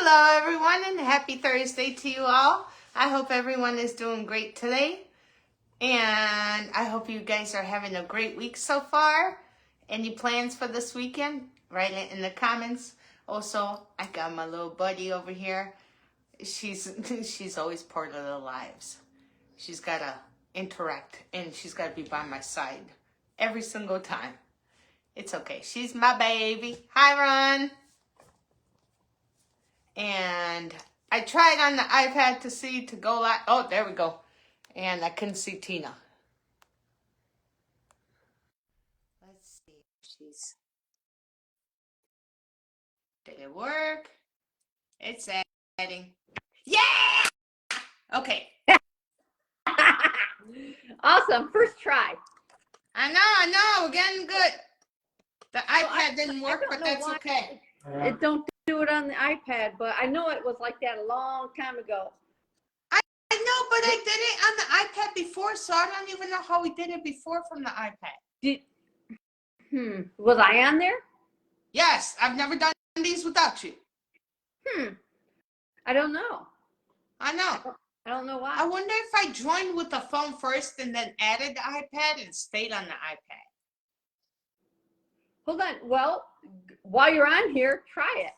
Hello, everyone, and happy Thursday to you all. I hope everyone is doing great today, and I hope you guys are having a great week so far. Any plans for this weekend? Write it in the comments. Also, I got my little buddy over here. She's always part of the lives. She's got to interact, and she's got to be by my side every single time. It's okay. She's my baby. Hi, Ron. And I tried on the iPad to go live. Oh, there we go. And I couldn't see Tina. Let's see if did it work? It's adding. Yeah! Okay. Awesome. First try. I know. We're getting good. The iPad didn't work, but that's okay. It don't do it on the iPad, but I know it was like that a long time ago. I know, but I did it on the iPad before, so I don't even know how we did it before from the iPad. Was I on there? Yes, I've never done these without you. I don't know. I know. I don't know why. I wonder if I joined with the phone first and then added the iPad and stayed on the iPad. Hold on. Well, while you're on here, try it.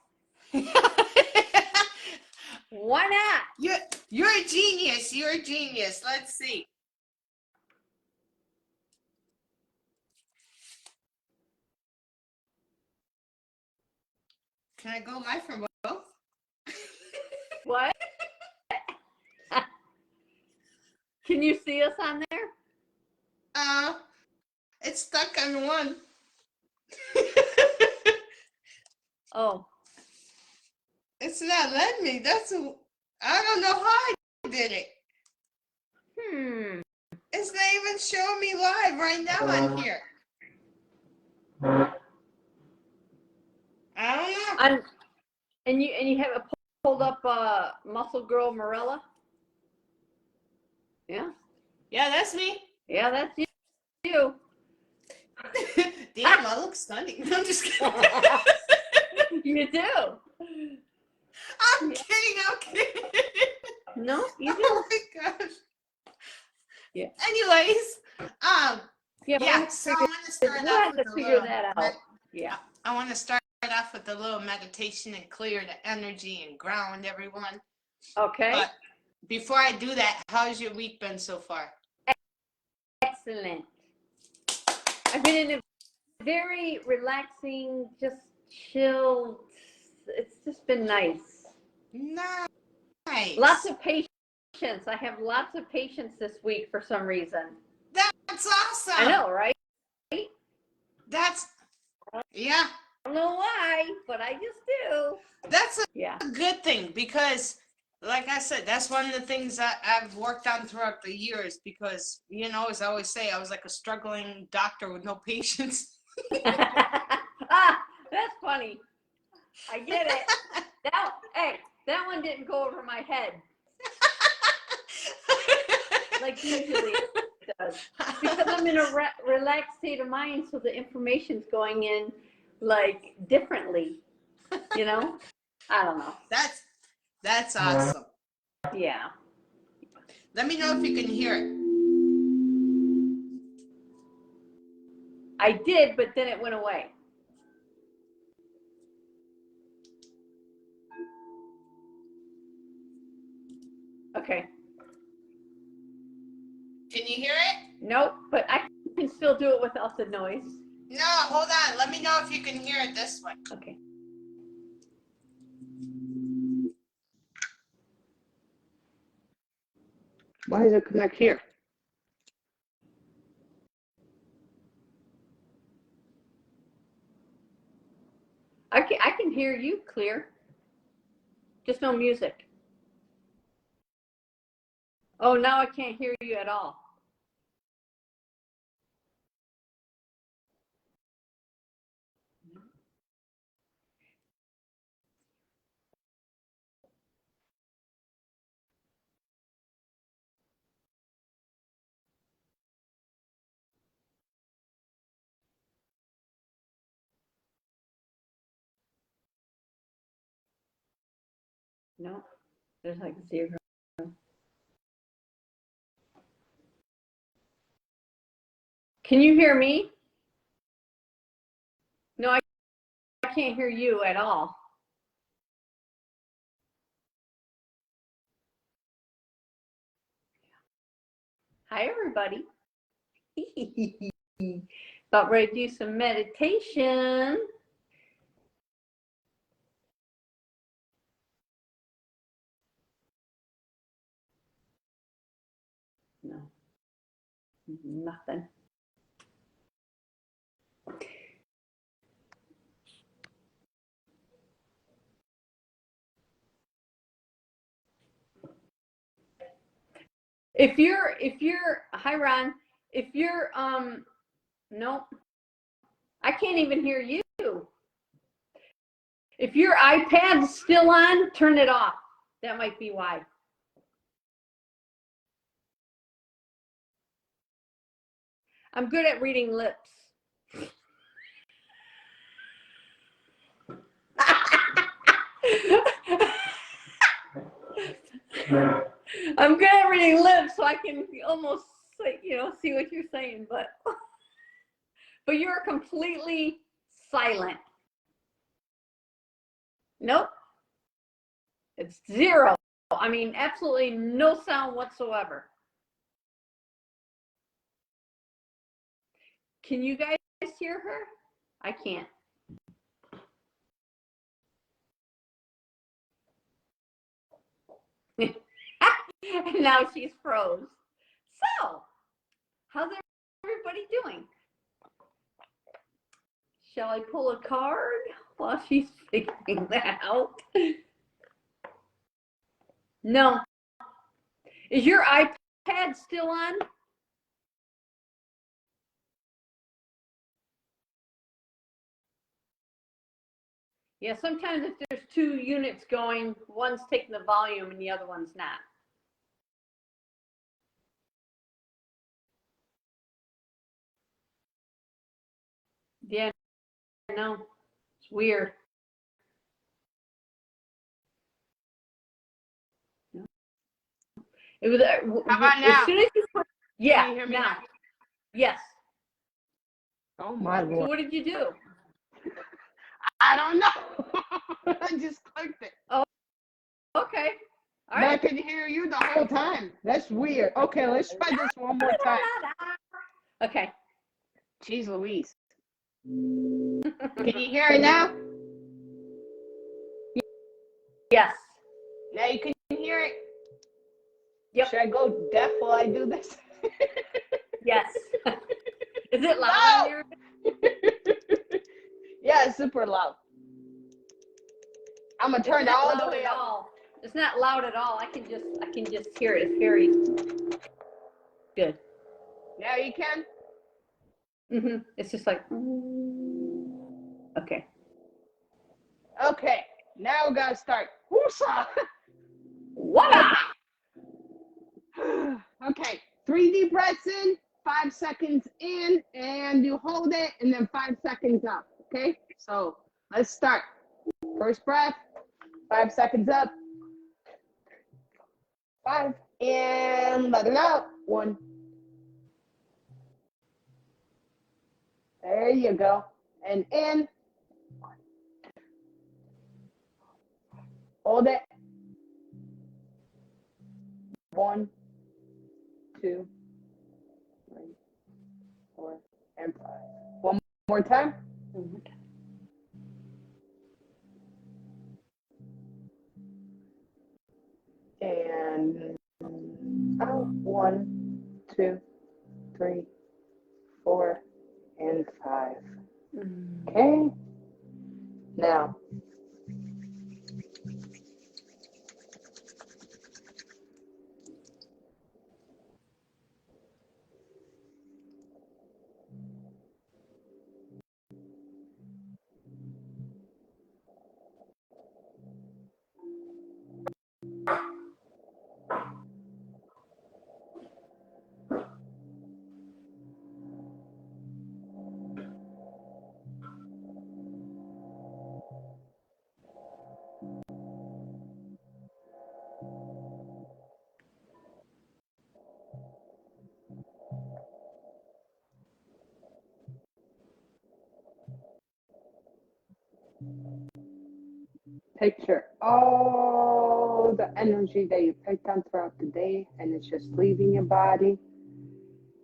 Why not? You're a genius. You're a genius. Let's see. Can I go live for both? What? Can you see us on there? It's stuck on one. Oh. It's not letting me. I don't know how I did it. It's not even showing me live right now on here. I don't know. And you have it pulled up Muscle Girl Mirela? Yeah. Yeah, that's me. Yeah, that's you. Damn, I look stunning. I'm just kidding. You do. I'm kidding. No, you do. Oh my gosh. Yeah. Anyways, yeah. So I want to start off with figure that out. Yeah. I want to start off with a little meditation and clear the energy and ground everyone. Okay. But before I do that, how's your week been so far? Excellent. I've been in a very relaxing, just chill. It's just been nice. Nice. Lots of patience. I have lots of patience this week for some reason. That's awesome. I know, right? Yeah. I don't know why, but I just do. That's a good thing because, like I said, that's one of the things that I've worked on throughout the years because, as I always say, I was like a struggling doctor with no patience. That's funny. I get it. That one didn't go over my head. Like usually it does. Because I'm in a relaxed state of mind, so the information's going in like differently. I don't know. That's awesome. Yeah. Let me know if you can hear it. I did, but then it went away. Okay. Can you hear it? Nope, but I can still do it without the noise. No, hold on. Let me know if you can hear it this way. Okay. Why does it connect here? I can hear you clear. Just no music. Oh, now I can't hear you at all. No, there's like 0. Can you hear me? No, I can't hear you at all. Hi, everybody. About ready to do some meditation. No, nothing. If you're, hi Ron, if you're, nope, I can't even hear you. If your iPad's still on, turn it off. That might be why. I'm good at reading lips. I'm good at reading lips, so I can almost, see what you're saying, but you're completely silent. Nope. It's 0. I mean, absolutely no sound whatsoever. Can you guys hear her? I can't. And now she's froze. So, how's everybody doing? Shall I pull a card while she's figuring that out? No. Is your iPad still on? Yeah, sometimes if there's 2 units going, one's taking the volume and the other one's not. Yeah, no, it's weird. It was. How about now? As soon as you yeah, Can you hear me now. Yes. Oh my Lord. So what did you do? I don't know. I just clicked it. Oh, okay. All But I right. could hear you the whole time. That's weird. Okay, let's try this one more time. Okay. Jeez Louise. Can you hear it now? Yes. Now you can hear it? Yep. Should I go deaf while I do this? Yes. Is it loud in there? Yeah, it's super loud. I'm gonna turn it all the way up. It's not loud at all. I can just hear it. It's very good. Now you can? It's just like okay. Okay. Now we gotta start. Woosa! What? Okay. 3 deep breaths in, 5 seconds in, and you hold it, and then 5 seconds up. Okay? So let's start. First breath, 5 seconds up. 5, and let it out. 1. There you go. And in. 1, 2. Hold it. 1, 2, 3, 4, and 5. One more time. And out. 1, 2, 3, 4, and 5. Okay. Now, picture all the energy that you picked on throughout the day, and it's just leaving your body.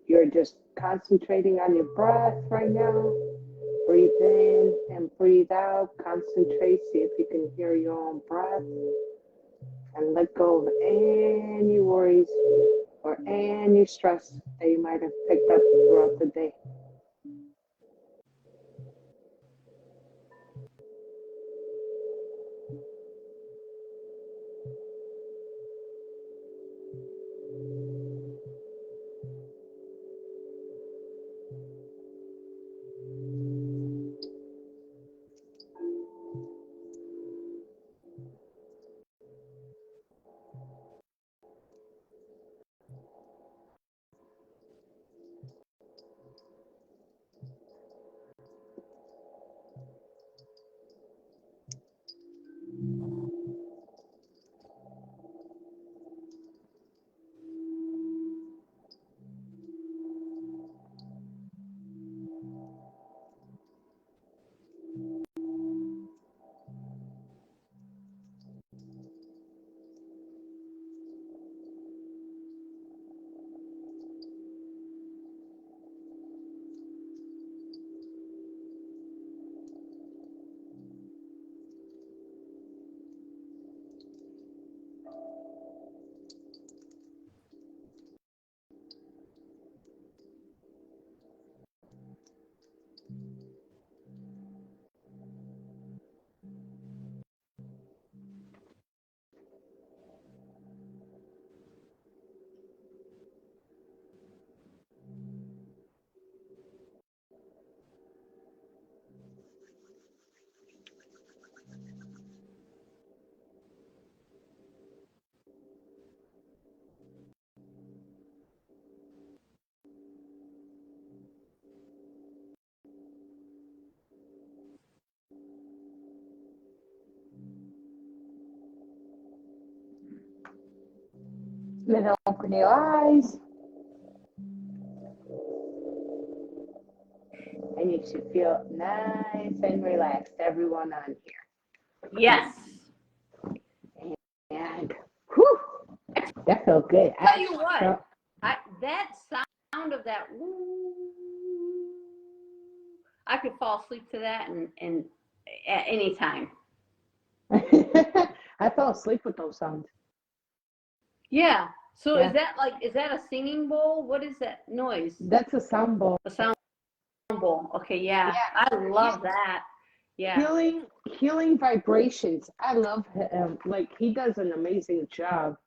You're just concentrating on your breath right now. Breathe in and breathe out. Concentrate. See if you can hear your own breath. And let go of any worries or any stress that you might have picked up throughout the day. Then open your eyes. And you should feel nice and relaxed, everyone on here. Yes. And whew, that felt good. Tell you what, that sound of that woo, I could fall asleep to that and at any time. I fell asleep with those sounds. Yeah. So Yeah. is that a singing bowl? What is that noise? That's a sound bowl. A sound bowl. Okay, yeah. I love that. Yeah. Healing vibrations. I love him. Like, he does an amazing job.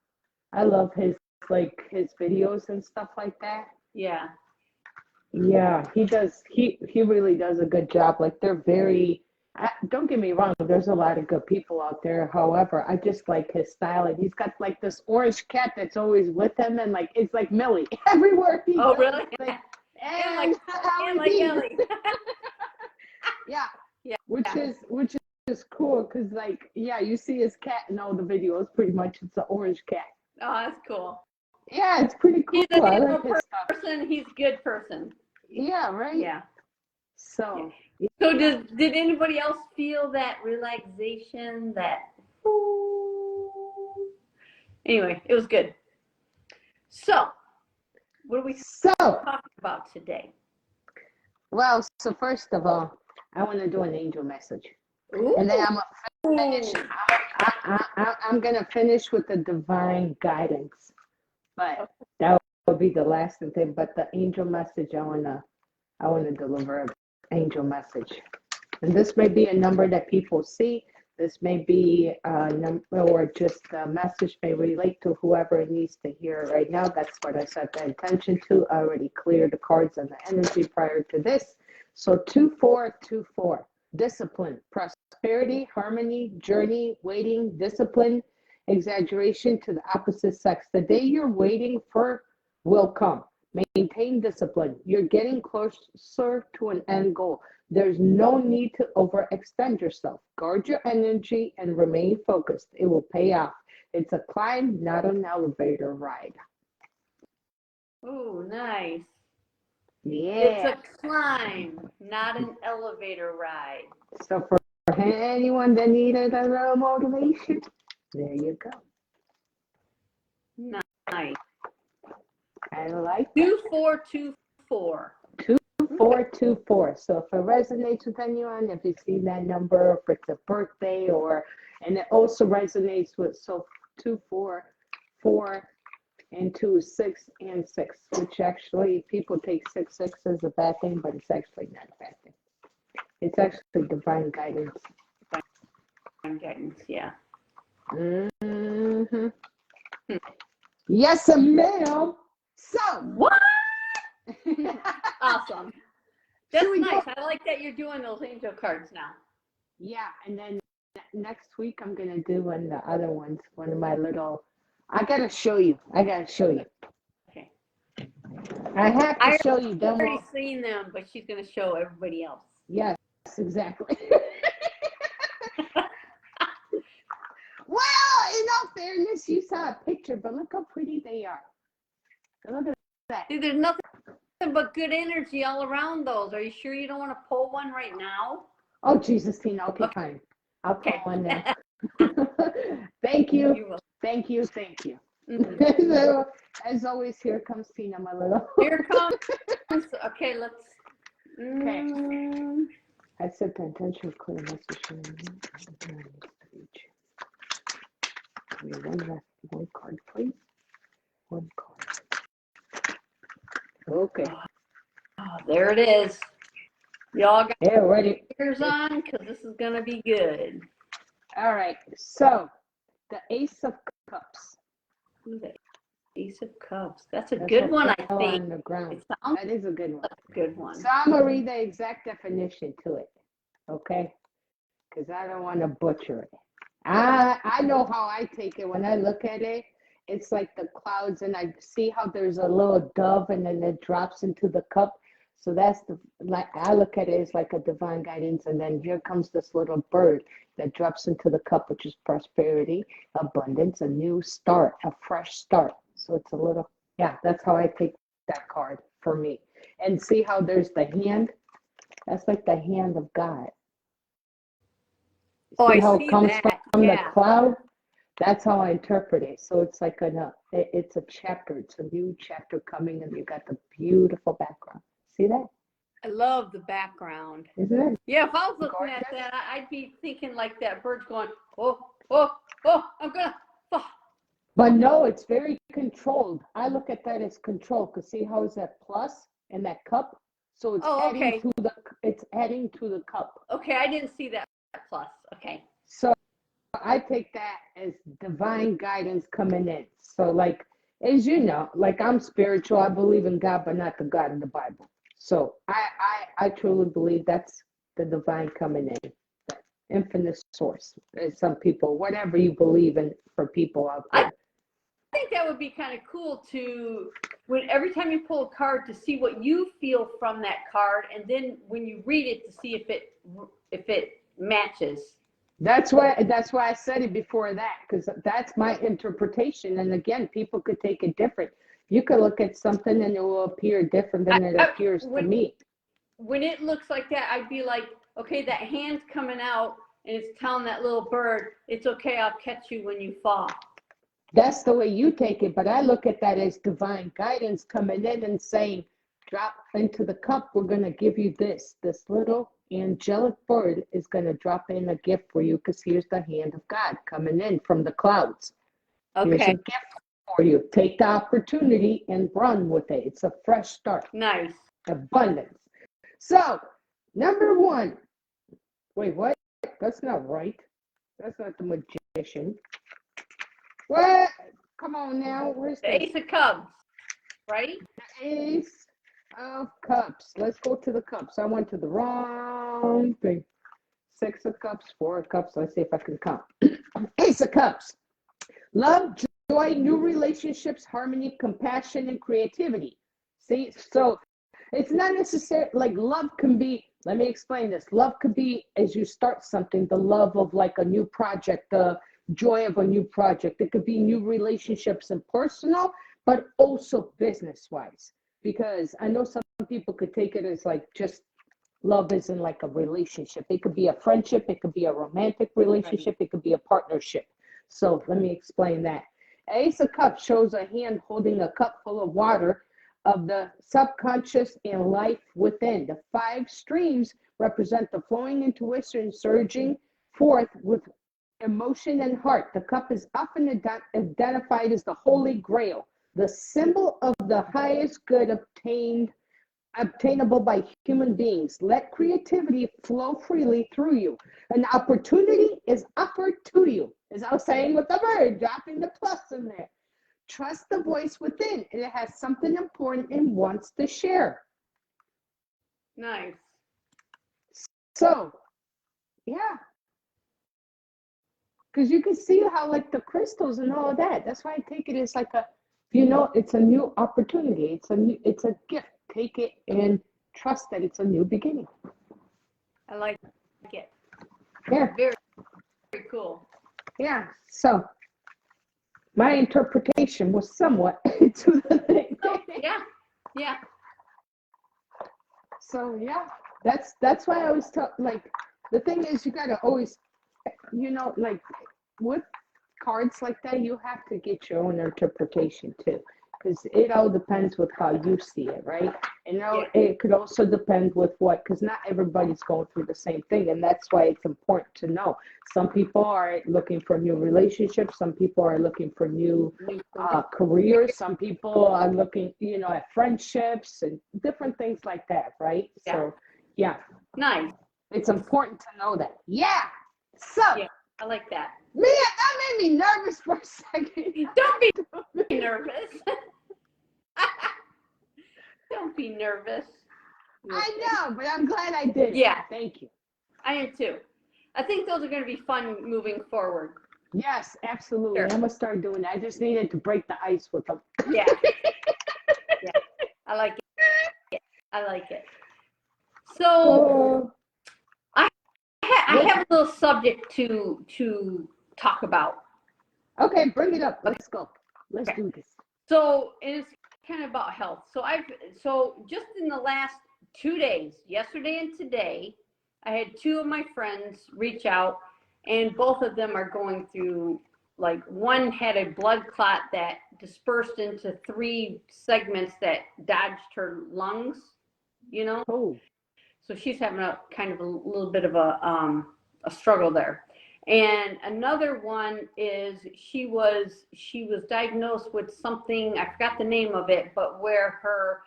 I love his videos and stuff like that. Yeah. Yeah, he does. He really does a good job. Like, they're very. Don't get me wrong. There's a lot of good people out there. However, I just like his style. And he's got like this orange cat that's always with him, and like it's like Millie everywhere he goes. Really? Like, and like Ellie. Yeah. Yeah. Which is cool because like you see his cat in all the videos. Pretty much, it's an orange cat. Oh, that's cool. Yeah, it's pretty cool. He's I like his stuff. He's a good person. Yeah. Right. Yeah. So. So did anybody else feel that relaxation? Anyway, it was good. So, what are we talking about today? Well, so first of all, I want to do an angel message. Ooh. And then I'm gonna finish. I'm gonna finish with the divine guidance, but that will be the last thing. But the angel message, I wanna deliver an angel message, and this may be a number that people see. This may be a number, or just a message may relate to whoever it needs to hear right now. That's what I set the intention to. I already cleared the cards and the energy prior to this. So 2424. Discipline, prosperity, harmony, journey, waiting, discipline, exaggeration to the opposite sex. The day you're waiting for will come. Maintain discipline. You're getting closer to an end goal. There's no need to overextend yourself. Guard your energy and remain focused. It will pay off. It's a climb, not an elevator ride. Ooh, nice. Yeah. It's a climb, not an elevator ride. So for anyone that needed a little motivation, there you go. Nice. I like 2424. 2424. So if it resonates with anyone, if you see that number, if it's a birthday, and it also resonates with 244 and 2 6 and 6, which actually people take 6 as a bad thing, but it's actually not a bad thing. It's actually divine guidance. Divine guidance, yeah. Mm-hmm. Yes, ma'am. So what? Awesome. That's nice. Go? I like that you're doing those angel cards now. Yeah, and then next week I'm gonna do one of the other ones. One of my little. I gotta show you. Okay. I have to show you. I've already seen them, but she's gonna show everybody else. Yes, exactly. Well, in all fairness, you saw a picture, but look how pretty they are. Look at that. See, there's nothing but good energy all around those. Are you sure you don't want to pull one right now? Oh, Jesus, Tina. Okay, fine. I'll pull one then. Thank you. Thank you. Mm-hmm. So, as always, here comes Tina, my little. Here comes. Okay, let's. Okay. I said the intention of clear message. One card, please. One card. Okay. Oh, there it is. Y'all got ready. ears on because this is going to be good. All right. So, the Ace of Cups. The Ace of Cups. That's a good one, I think. On the ground. That is a good one. That's a good one. So, I'm going to read the exact definition to it. Okay? Because I don't want to butcher it. I know how I take it. When I look at it, it's like the clouds, and I see how there's a little dove, and then it drops into the cup. So that's I look at it as like a divine guidance, and then here comes this little bird that drops into the cup, which is prosperity, abundance, a new start, a fresh start. So it's a little, that's how I take that card for me. And see how there's the hand? That's like the hand of God. See how it comes from the cloud? That's how I interpret it. So it's like it's a chapter. It's a new chapter coming, and you got the beautiful background. See that? I love the background. Isn't it? Yeah, if I was looking at that, I'd be thinking like that bird's going, oh, I'm gonna. Oh. But no, it's very controlled. I look at that as control, because see how is that plus in that cup? So it's adding to the cup. Okay, I didn't see that plus. Okay. So I take that as divine guidance coming in. So like, as you know, like I'm spiritual. I believe in God, but not the God in the Bible. So I truly believe that's the divine coming in, the infinite source. Some people, whatever you believe in for people out there. I think that would be kind of cool to, every time you pull a card, to see what you feel from that card, and then when you read it, to see if it matches. That's why I said it before that, because that's my interpretation. And again, people could take it different. You could look at something and it will appear different than it appears to me. When it looks like that, I'd be like, okay, that hand's coming out and it's telling that little bird, it's okay, I'll catch you when you fall. That's the way you take it, but I look at that as divine guidance coming in and saying, drop into the cup, we're going to give you this little angelic bird is going to drop in a gift for you, because here's the hand of God coming in from the clouds. Okay. Here's a gift for you. Take the opportunity and run with it. It's a fresh start. Nice. Abundance. So, number one. Wait, what? That's not right. That's not the magician. What? Come on now. Where's the Ace of Cups, right? The Ace of Cups. Let's go to the cups. I went to the wrong thing. 6 of Cups, 4 of Cups. Let's see if I can count. Ace of Cups. Love, joy, new relationships, harmony, compassion, and creativity. See, so it's not necessarily like love can be, let me explain this. Love could be, as you start something, the love of like a new project, the joy of a new project. It could be new relationships and personal, but also business wise, because I know some people could take it as like just love isn't like a relationship. It could be a friendship, it could be a romantic relationship, it could be a partnership. So let me explain that. Ace of Cups shows a hand holding a cup full of water of the subconscious and life within. The 5 streams represent the flowing intuition surging forth with emotion and heart. The cup is often identified as the Holy Grail, the symbol of the highest good obtainable by human beings. Let creativity flow freely through you. An opportunity is offered to you. As I was saying with the bird, dropping the plus in there. Trust the voice within. It has something important and wants to share. Nice. So, yeah. Because you can see how like the crystals and all of that. That's why I take it as like a, it's a new opportunity. It's a gift. Take it and trust that it's a new beginning. I like it. Yeah. Very, very cool. Yeah. So my interpretation was somewhat to the thing. Oh, yeah. Yeah. So yeah, that's why I was like, the thing is you gotta always, like with cards like that, you have to get your own interpretation too, because it all depends with how you see it, right? And it could also depend with what, because not everybody's going through the same thing, and that's why it's important to know. Some people are looking for new relationships, some people are looking for new careers, some people are looking, at friendships and different things like that, right? Yeah. So yeah, Nice. it's important to know that. Yeah. So Yeah, I like that. Mia, that made me nervous for a second. Don't be nervous. Don't be nervous. I know, but I'm glad I did it. Yeah. Thank you. I am too. I think those are going to be fun moving forward. Yes, absolutely. Sure. I'm going to start doing that. I just needed to break the ice with them. Yeah. Yeah. I like it. I like it. So I have a little subject to talk about. Okay, bring it up. Let's go. Let's do this. So it's kind of about health. So just in the last 2 days, yesterday and today, I had 2 of my friends reach out, and both of them are going through, like, one had a blood clot that dispersed into 3 segments that dodged her lungs, Oh. So she's having a kind of a little bit of a struggle there. And another one is she was diagnosed with something, I forgot the name of it, but where her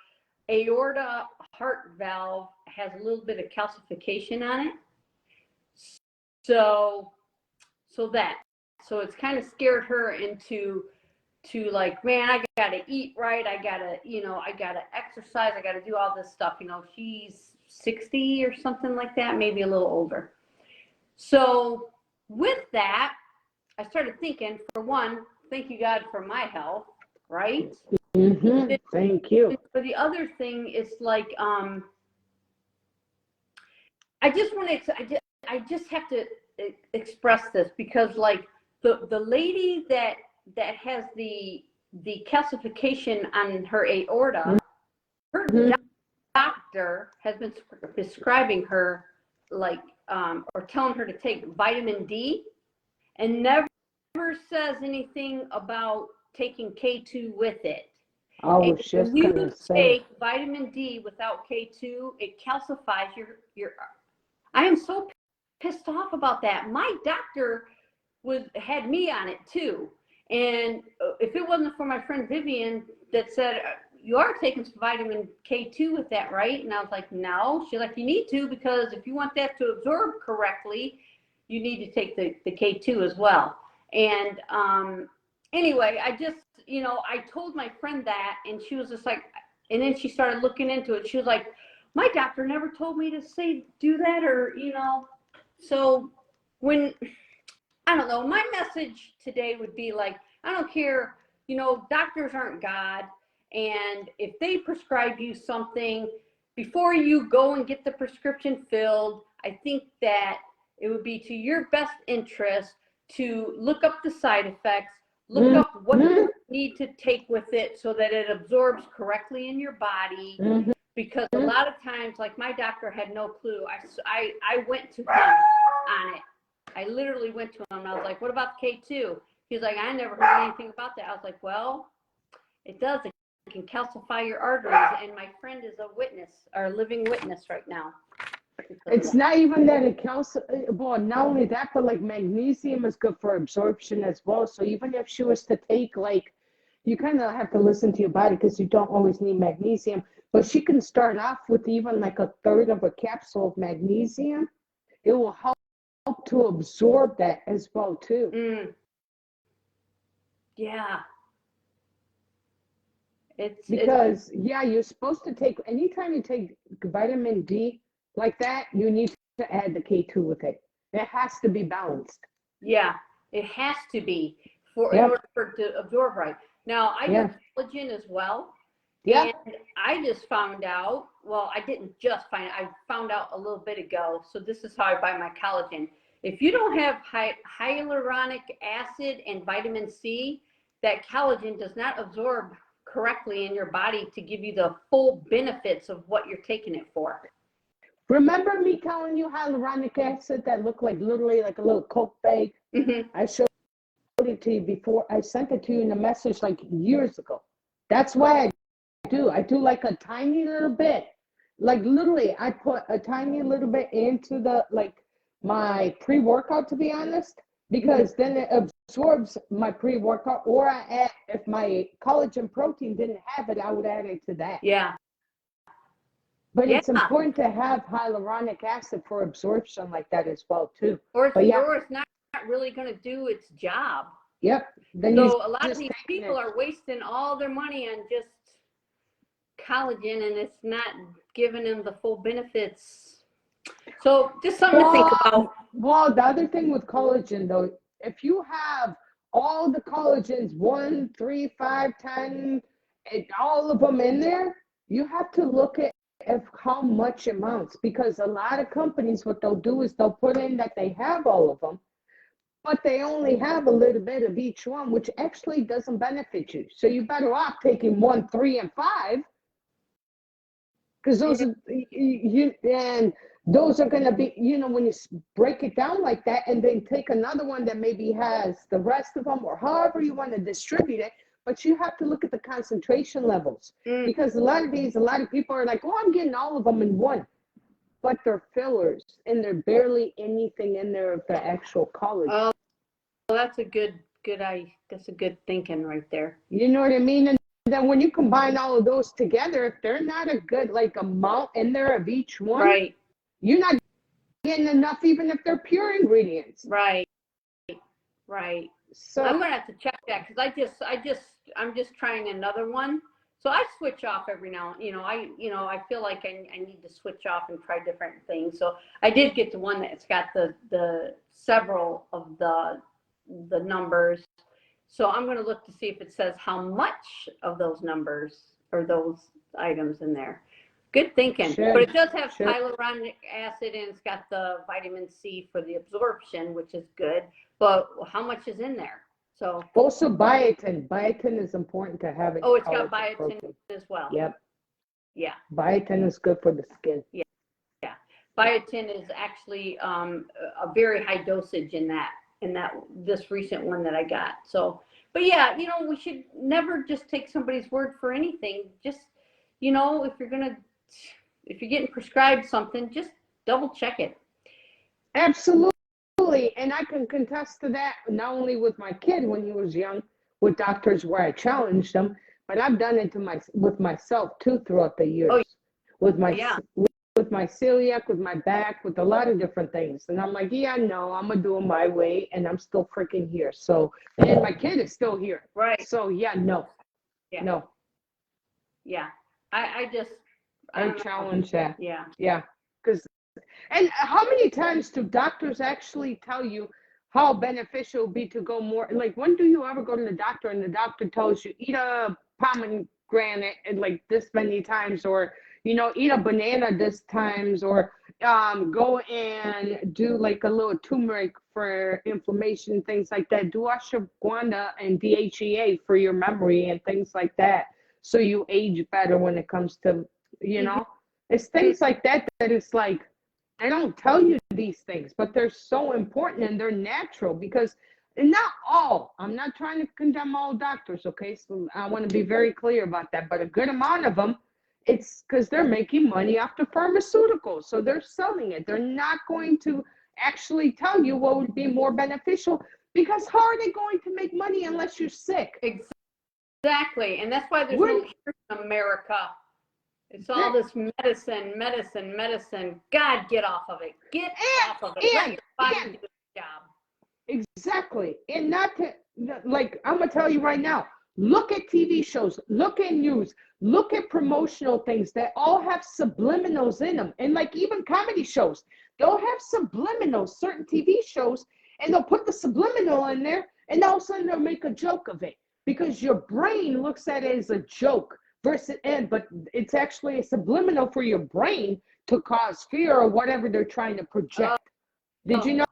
aorta heart valve has a little bit of calcification on it. So it's kind of scared her into like, man, I gotta eat right, I gotta exercise, I gotta do all this stuff. She's 60 or something like that, maybe a little older. So with that, I started thinking, for one, thank you God for my health, right? Mm-hmm. Thank you. But the other thing is like, I just have to express this, because like the lady that has the calcification on her aorta, her doctor has been prescribing her, like, or telling her to take vitamin D, and never says anything about taking K2 with it. I was just when gonna you say. take vitamin D without K2, it calcifies your. I am so pissed off about that. My doctor had me on it too, and if it wasn't for my friend Vivian that said, you are taking some vitamin K2 with that, right? And I was like, no. She's like, you need to, because if you want that to absorb correctly, you need to take the K2 as well. And anyway, I just, I told my friend that, and she was just like, and then she started looking into it. She was like, my doctor never told me to say do that, or, So I don't know, my message today would be like, I don't care, doctors aren't God. And if they prescribe you something, before you go and get the prescription filled, I think that it would be to your best interest to look up the side effects, look up what you need to take with it so that it absorbs correctly in your body. because a lot of times, like my doctor had no clue. I went to him on it. I literally went to him and I was like, what about the K2? He was like, I never heard anything about that. I was like, well, it does. It can calcify your arteries. And my friend is a witness, or a living witness right now. It's not even that it well, not only that, but like magnesium is good for absorption as well. So even if she was to take like, you kind of have to listen to your body because you don't always need magnesium, but she can start off with even like a third of a capsule of magnesium. It will help to absorb that as well too. Yeah. Because you're supposed to take, anytime you take vitamin D like that, you need to add the K2 with it. It has to be balanced. Yeah, it has to be in order for it to absorb right. Now, I do collagen as well. Yeah. And I just found out, well, I didn't just find out, I found out a little bit ago. So this is how I buy my collagen. If you don't have hyaluronic acid and vitamin C, that collagen does not absorb correctly in your body to give you the full benefits of what you're taking it for. Remember me telling you hyaluronic acid that looked like literally like a little Coke bag? I showed it to you before. I sent it to you in a message like years ago. That's why I do like a tiny little bit. Like literally, I put a tiny little bit into the like my pre-workout, to be honest, because then it absorbs my pre-workout, or I add, if my collagen protein didn't have it, I would add it to that. Yeah. But it's important to have hyaluronic acid for absorption like that as well too. Or it's not really going to do its job. Yep. Then so a lot of these people are wasting all their money on just collagen, and it's not giving them the full benefits. So just something to think about. Well, the other thing with collagen though, if you have all the collagens, 1, 3, 5, 10, and all of them in there, you have to look at how much amounts, because a lot of companies, what they'll do is they'll put in that they have all of them, but they only have a little bit of each one, which actually doesn't benefit you. So you're better off taking 1, 3, and 5, because those are those are going to be, when you break it down like that, and then take another one that maybe has the rest of them, or however you want to distribute it. But you have to look at the concentration levels, because a lot of people are like, oh, I'm getting all of them in one, but they're fillers, and they're barely anything in there of the actual collagen. Oh, well, that's a good thinking right there. You know what I mean? And then when you combine all of those together, if they're not a good amount in there of each one, right, you're not getting enough, even if they're pure ingredients. Right. So I'm gonna have to check that, because I'm just trying another one. So I switch off every now. I feel like I need to switch off and try different things. So I did get the one that's got the several of the numbers. So I'm gonna look to see if it says how much of those numbers or those items in there. Good thinking. Sure, but it does have hyaluronic acid, and it's got the vitamin C for the absorption, which is good. But how much is in there? So also biotin. Biotin is important to have. Oh, it's got biotin as well. Yep. Yeah. Biotin is good for the skin. Yeah. Biotin is actually a very high dosage in this recent one that I got. So, but yeah, we should never just take somebody's word for anything. Just, if you're getting prescribed something, just double check it. Absolutely. And I can contest to that, not only with my kid when he was young, with doctors where I challenged them, but I've done it with myself too throughout the years. Oh, with my celiac, with my back, with a lot of different things. And I'm like, no, I'm gonna do it my way, and I'm still freaking here. So, and my kid is still here. Right. So no. Yeah. I challenge that. Yeah. Yeah. And how many times do doctors actually tell you how beneficial it would be to go more? Like, when do you ever go to the doctor and the doctor tells you, eat a pomegranate like this many times, or, eat a banana this times, or go and do like a little turmeric for inflammation, things like that. Do ashwagandha and DHEA for your memory and things like that, so you age better when it comes to you know, it's things like that that it's like, I don't tell you these things, but they're so important and they're natural because, and not all, I'm not trying to condemn all doctors, okay? So I want to be very clear about that, but a good amount of them, it's because they're making money off the pharmaceuticals. So they're selling it. They're not going to actually tell you what would be more beneficial because how are they going to make money unless you're sick? Exactly. And that's why there's no cure in America. It's all this medicine. God, get off of it. Get off of it. Let your body do its job. Exactly. And not to, like, I'm going to tell you right now, look at TV shows, look at news, look at promotional things that all have subliminals in them. And like even comedy shows, they'll have subliminals, certain TV shows, and they'll put the subliminal in there, and all of a sudden they'll make a joke of it because your brain looks at it as a joke versus, but it's actually a subliminal for your brain to cause fear or whatever they're trying to project. Did you know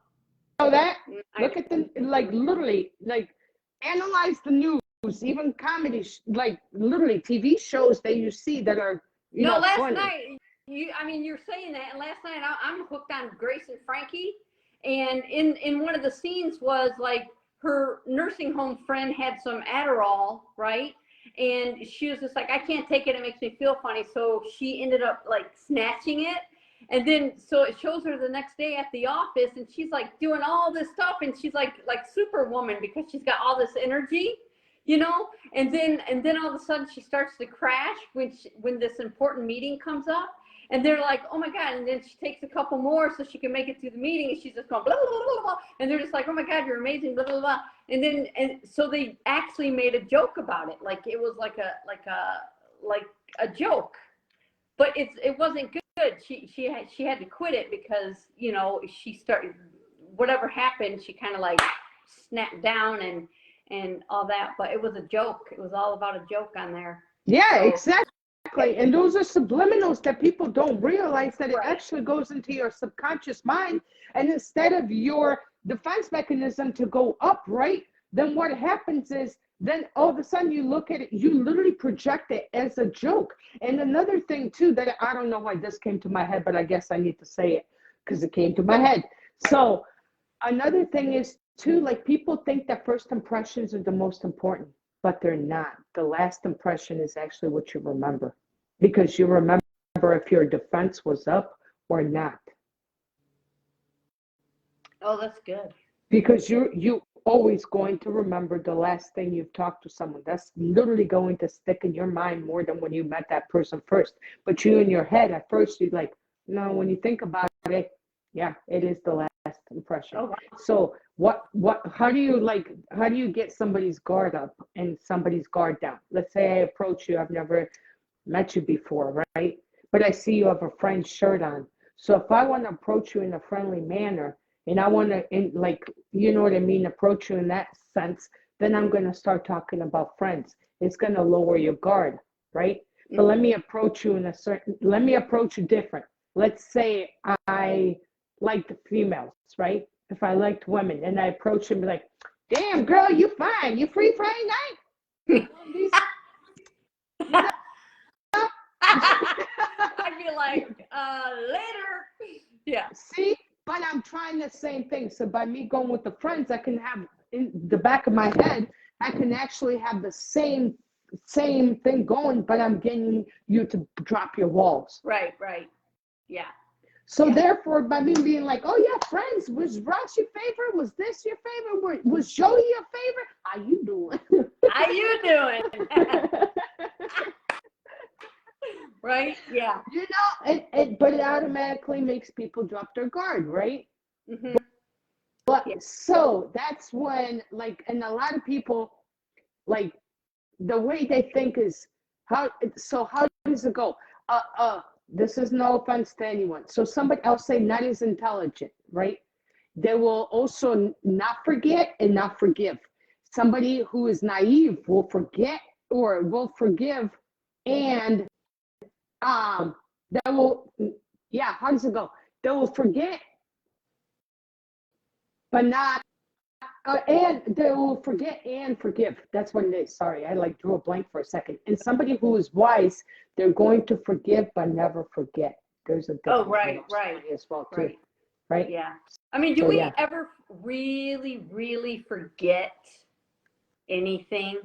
that? Look at the, like, literally, like, analyze the news, even comedy, like, literally TV shows that you see that are, you know, last funny. night, you're saying that, and last night I'm hooked on Grace and Frankie, and in one of the scenes was like her nursing home friend had some Adderall, right? And she was just like, I can't take it. It makes me feel funny. So she ended up like snatching it. And then, so it shows her the next day at the office and she's like doing all this stuff. And she's like Superwoman because she's got all this energy, you know? And then all of a sudden she starts to crash when this important meeting comes up. And they're like, oh my God. And then she takes a couple more so she can make it through the meeting. And she's just going, blah, blah, blah, blah, blah. And they're just like, oh my God, you're amazing, blah, blah, blah. And so they actually made a joke about it. Like it was like a joke, but it wasn't good. She had to quit it because, you know, she started, whatever happened, she kind of like snapped down and all that, but it was a joke. It was all about a joke on there. Yeah, so, exactly. And those are subliminals that people don't realize that it actually goes into your subconscious mind. And instead of your defense mechanism to go up, right, then what happens is then all of a sudden you look at it, you literally project it as a joke. And another thing too, that I don't know why this came to my head, but I guess I need to say it because it came to my head. So another thing is too, like people think that first impressions are the most important, but they're not. The last impression is actually what you remember, because you remember if your defense was up or not. Oh, that's good. Because you always going to remember the last thing you've talked to someone. That's literally going to stick in your mind more than when you met that person first. But you in your head at first, you're like, no, when you think about it, yeah, it is the last impression. Oh, wow. So how do you get somebody's guard up and somebody's guard down? Let's say I approach you, I've never met you before, right? But I see you have a friend's shirt on. So if I want to approach you in a friendly manner, and I want to, like, you know what I mean, approach you in that sense, then I'm going to start talking about friends. It's going to lower your guard, right? Mm-hmm. But let me approach you different. Let's say I like the females, right? If I liked women and I approach you and be like, damn, girl, you fine. You free Friday night? I'd be like, later. Yeah. See? But I'm trying the same thing. So by me going with the friends, I can have in the back of my head, I can actually have the same thing going, but I'm getting you to drop your walls. Right. Yeah. So therefore, by me being like, oh yeah, friends, was Ross your favorite? Was this your favorite? Was Joey your favorite? How you doing? How you doing? Right? Yeah. You know, but it automatically makes people drop their guard, right? Mm-hmm. But so that's when, like, and a lot of people, like, the way they think is how does it go? This is no offense to anyone. So somebody else say not as intelligent, right? They will also not forget and not forgive. Somebody who is naive will forget or will forgive, and that will, how does it go? They will forget, but not and they will forget and forgive. That's what it is. Sorry, I like drew a blank for a second. And somebody who is wise, they're going to forgive but never forget. There's a difference Right. as well too, right? Yeah. I mean, do So, we yeah. ever really, really forget anything?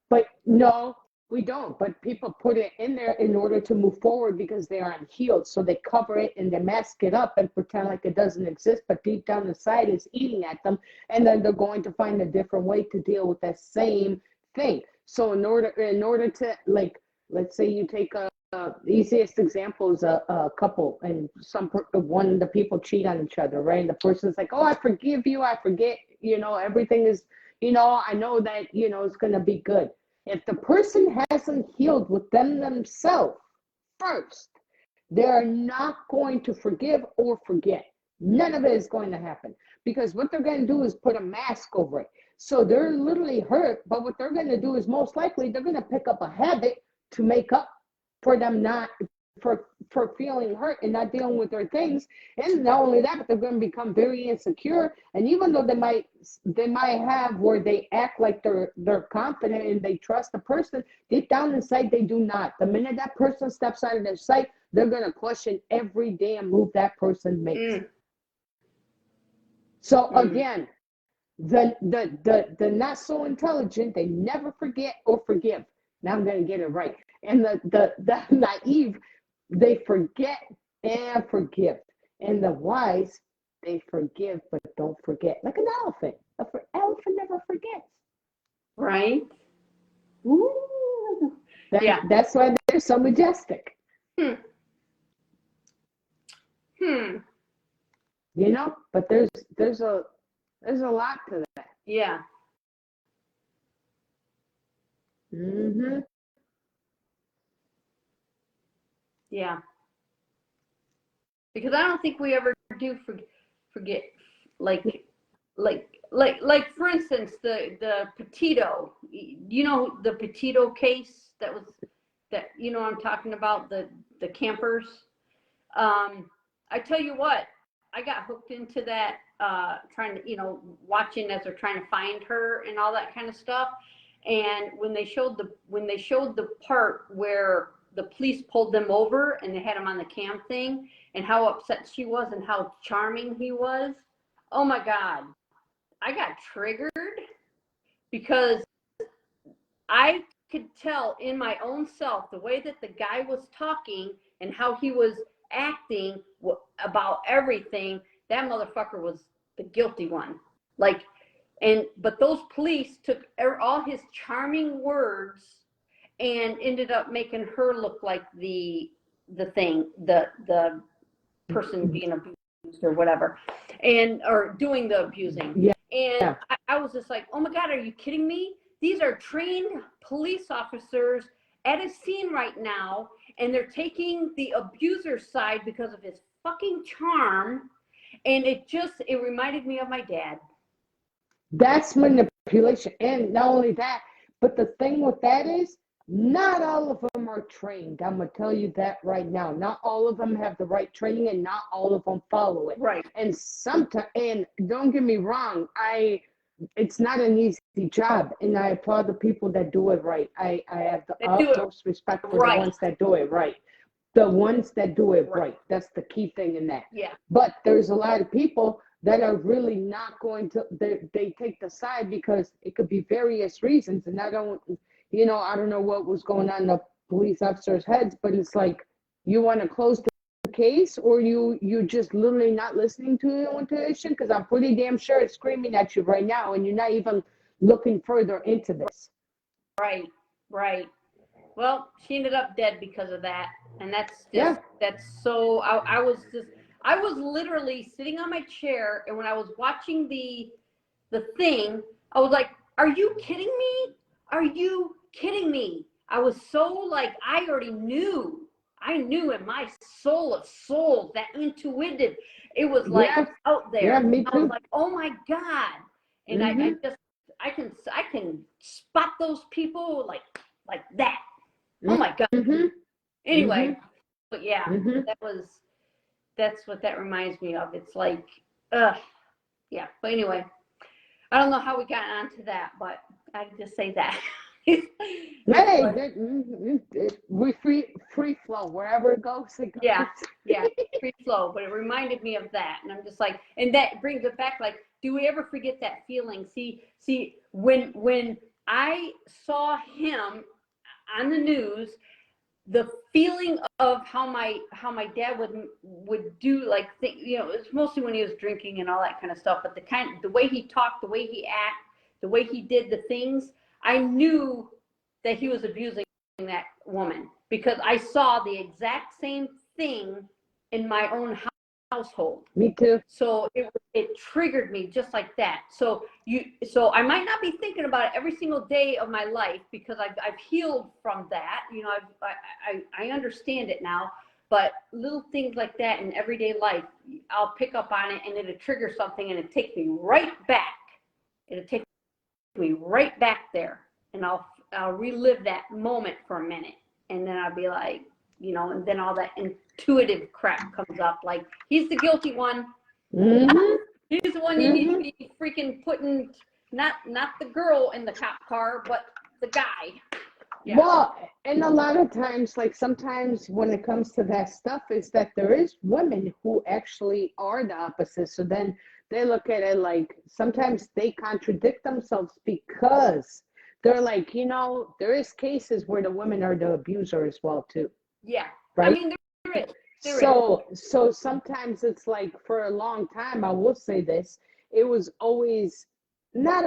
But no, we don't. But people put it in there in order to move forward because they aren't healed. So they cover it and they mask it up and pretend like it doesn't exist. But deep down inside, it's eating at them. And then they're going to find a different way to deal with that same thing. So in order to, like, let's say you take the easiest example is a couple, and one of the people cheat on each other, right? And the person's like, "Oh, I forgive you. I forget. Everything is. I know that it's gonna be good." If the person hasn't healed within themselves first, they're not going to forgive or forget. None of it is going to happen because what they're going to do is put a mask over it. So they're literally hurt, but what they're going to do is most likely they're going to pick up a habit to make up for them not for feeling hurt and not dealing with their things. And not only that, but they're going to become very insecure. And even though they might have where they act like they're confident and they trust the person, deep down inside they do not. The minute that person steps out of their sight, they're going to question every damn move that person makes. So again, the not so intelligent, they never forget or forgive. Now I'm going to get it right. And the naive, they forget and forgive. And the wise, they forgive but don't forget. Like an elephant. An elephant never forgets. Right? Ooh. That's why they're so majestic. But there's a lot to that. Yeah. Yeah. Because I don't think we ever do forget, like for instance, the Petito. The Petito case that I'm talking about, the campers. I tell you what, I got hooked into that, trying to, watching as they're trying to find her and all that kind of stuff. And when they showed the part where the police pulled them over and they had him on the cam thing, and how upset she was and how charming he was, oh my God, I got triggered because I could tell in my own self the way that the guy was talking and how he was acting about everything. That motherfucker was the guilty one. But those police took all his charming words and ended up making her look like the person being abused or whatever, or doing the abusing. Yeah. And I was just like, oh my God, are you kidding me? These are trained police officers at a scene right now, and they're taking the abuser's side because of his fucking charm. And it reminded me of my dad. That's manipulation. And not only that, but the thing with that is, not all of them are trained. I'm going to tell you that right now. Not all of them have the right training, and not all of them follow it. Right. And and don't get me wrong, it's not an easy job, and I applaud the people that do it right. I have the utmost respect for the ones that do it right. The ones that do it right. That's the key thing in that. Yeah. But there's a lot of people that are really not going to, they take the side because it could be various reasons. And I don't know what was going on in the police officers' heads, but it's like, you want to close the case, or you just literally not listening to your intuition? Because I'm pretty damn sure it's screaming at you right now, and you're not even looking further into this. Right. Well, she ended up dead because of that. And that's so, I was literally sitting on my chair, and when I was watching the thing, I was like, are you kidding me? Are you kidding me? I was so like, I already knew. I knew in my soul of souls, that intuitive, it was like out there. Yeah, me too. I was like, oh my God. And I can spot those people like that. Oh my God. Anyway, but yeah, that's what that reminds me of. It's like, yeah. But anyway, I don't know how we got onto that, but I just say that. Hey, we free flow wherever it goes. It goes. Yeah, free flow. But it reminded me of that, and I'm just like, and that brings it back. Like, do we ever forget that feeling? See, when I saw him on the news, the feeling of how my dad would do, like, it's mostly when he was drinking and all that kind of stuff. But the way he talked, the way he acted, the way he did the things, I knew that he was abusing that woman, because I saw the exact same thing in my own household. Me too. So it triggered me just like that. So I might not be thinking about it every single day of my life, because I've healed from that. I understand it now. But little things like that in everyday life, I'll pick up on it, and it'll trigger something, and it takes me right back. It'll take me right back there, and I'll relive that moment for a minute, and then I'll be like, and then all that intuitive crap comes up, like, he's the guilty one. Mm-hmm. He's the one you need to be freaking putting, not the girl in the cop car, but the guy. Yeah. Well, and a lot of times, like, sometimes when it comes to that stuff, is that there is women who actually are the opposite. So then they look at it like, sometimes they contradict themselves, because they're like, there is cases where the women are the abuser as well too. Yeah. Right. I mean, there is. So sometimes it's like, for a long time, I will say this, it was always not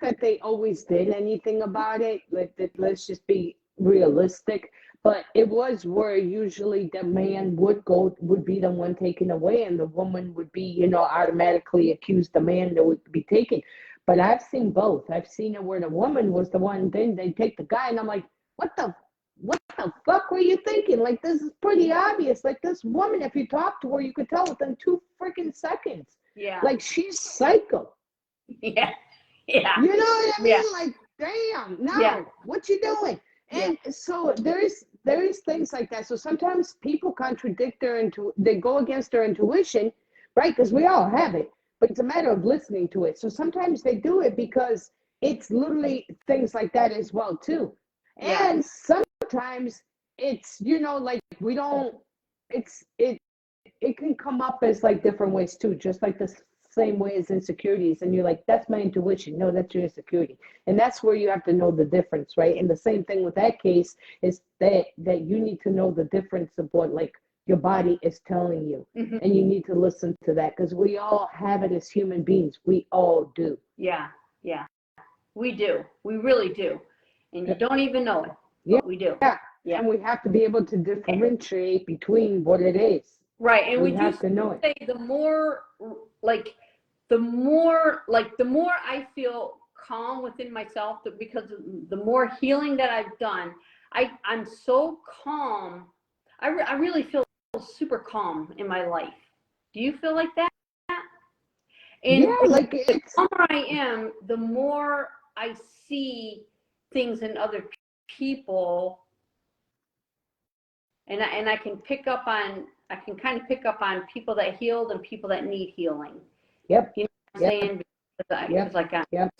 that they always did anything about it. Let's just be realistic. But it was where usually the man would be the one taken away, and the woman would be, automatically accuse the man that would be taken. But I've seen both. I've seen it where the woman was the one, then they take the guy, and I'm like, what the fuck were you thinking? Like, this is pretty obvious. Like, this woman, if you talk to her, you could tell within 2 freaking seconds. Yeah. Like, she's psycho. Yeah. Yeah. You know what I mean? Yeah. Like, damn, what you doing? And so there is things like that. So sometimes people contradict they go against their intuition, right? Because we all have it, but it's a matter of listening to it. So sometimes they do it because it's literally things like that as well too. Yeah. And sometimes it's, like, we don't, it can come up as like different ways too, just like the same way as insecurities. And you're like, that's my intuition. No, that's your insecurity. And that's where you have to know the difference, right? And the same thing with that case is that you need to know the difference of what, like, your body is telling you. Mm-hmm. And you need to listen to that, because we all have it as human beings. We all do. Yeah. We do. We really do. And you don't even know it. Yeah, we do. Yeah. And we have to be able to differentiate between what it is. Right. And we have to know say it. the more I feel calm within myself, because the more healing that I've done, I'm so calm. I really feel super calm in my life. Do you feel like that? And like, the calmer I am, the more I see things in other people, and I can pick up on, I can kind of pick up on people that healed and people that need healing. Yep. You know what I'm saying? Because like I'm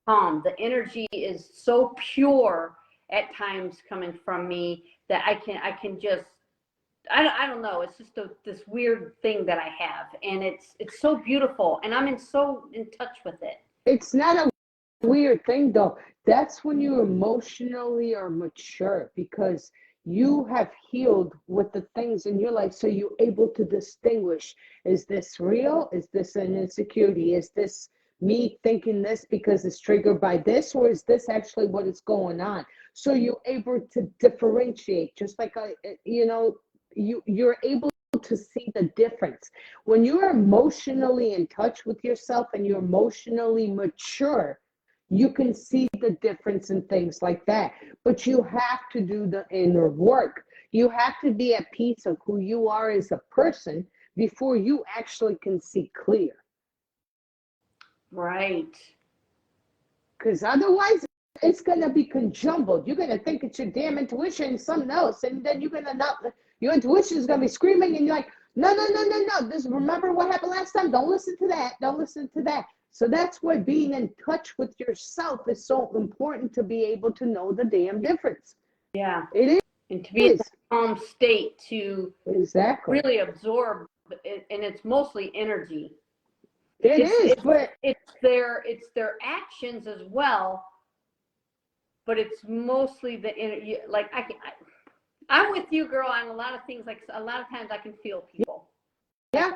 calm. The energy is so pure at times coming from me that I can just, I don't know. It's just this weird thing that I have, and it's so beautiful, and I'm so in touch with it. It's not a weird thing though. That's when you emotionally are mature, because you have healed with the things in your life, so you're able to distinguish, is this real? Is this an insecurity? Is this me thinking this because it's triggered by this, or is this actually what is going on? So you're able to differentiate, just like you're able to see the difference. When you're emotionally in touch with yourself and you're emotionally mature, you can see the difference in things like that. But you have to do the inner work. You have to be at peace of who you are as a person before you actually can see clear. Right. Because otherwise, it's going to be conjumbled. You're going to think it's your damn intuition and something else. And then you're going to your intuition is going to be screaming, and you're like, no. Remember what happened last time? Don't listen to that. Don't listen to that. So that's why being in touch with yourself is so important, to be able to know the damn difference. Yeah. It is. And to be in that calm state to Exactly really absorb it, and it's mostly energy. but it's their actions as well, but it's mostly the energy. Like I'm with you, girl, on a lot of things. Like a lot of times I can feel people. yeah.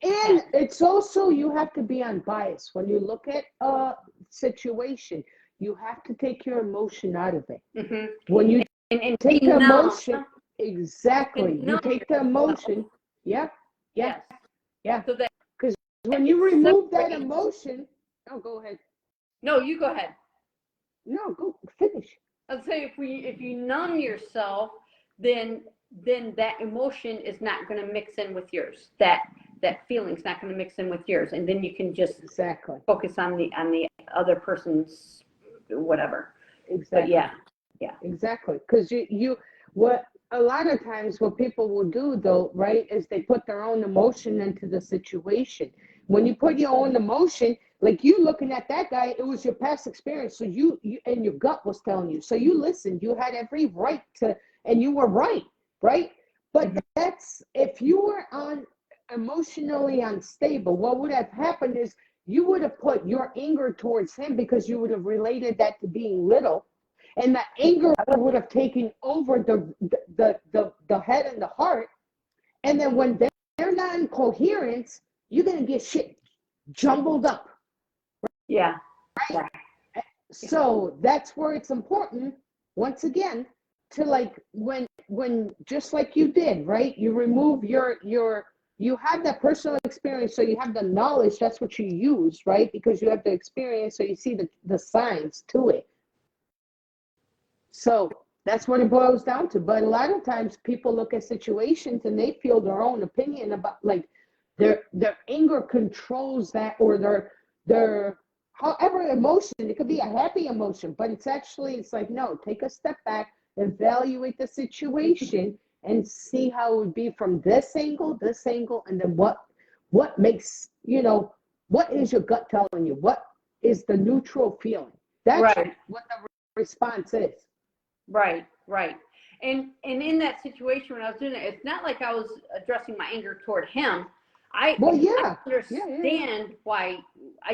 And it's also, you have to be unbiased. When you look at a situation, you have to take your emotion out of it. Mm-hmm. When you and take the emotion, you exactly. You take the emotion. Yeah. Yes. Yeah. So that, Because when you remove that emotion, oh, go ahead. No, you go ahead. No, go finish. I'd say if you numb yourself, then that emotion is not going to mix in with yours. That feeling's not going to mix in with yours, and then you can just exactly focus on the other person's whatever. Exactly. But yeah. Exactly. Because you what a lot of times what people will do though, right, is they put their own emotion into the situation. When you put your own emotion, like you looking at that guy, it was your past experience. So you and your gut was telling you. So you listened. You had every right to, and you were right, right? But that's, if you were on emotionally unstable, what would have happened is you would have put your anger towards him, because you would have related that to being little, and the anger would have taken over the head and the heart. And then when they're not in coherence, you're gonna get shit jumbled up. Yeah. Right? So that's where it's important, once again, to like when just like you did, right? You remove you have that personal experience, so you have the knowledge, that's what you use, right? Because you have the experience, so you see the signs to it. So that's what it boils down to. But a lot of times people look at situations and they feel their own opinion about, like, their anger controls that, or their however emotion. It could be a happy emotion, but it's like, no, take a step back, evaluate the situation, and see how it would be from this angle, and then what makes, what is your gut telling you? What is the neutral feeling? That's Right. what the response is. Right. And in that situation when I was doing it, it's not like I was addressing my anger toward him. I understand why. I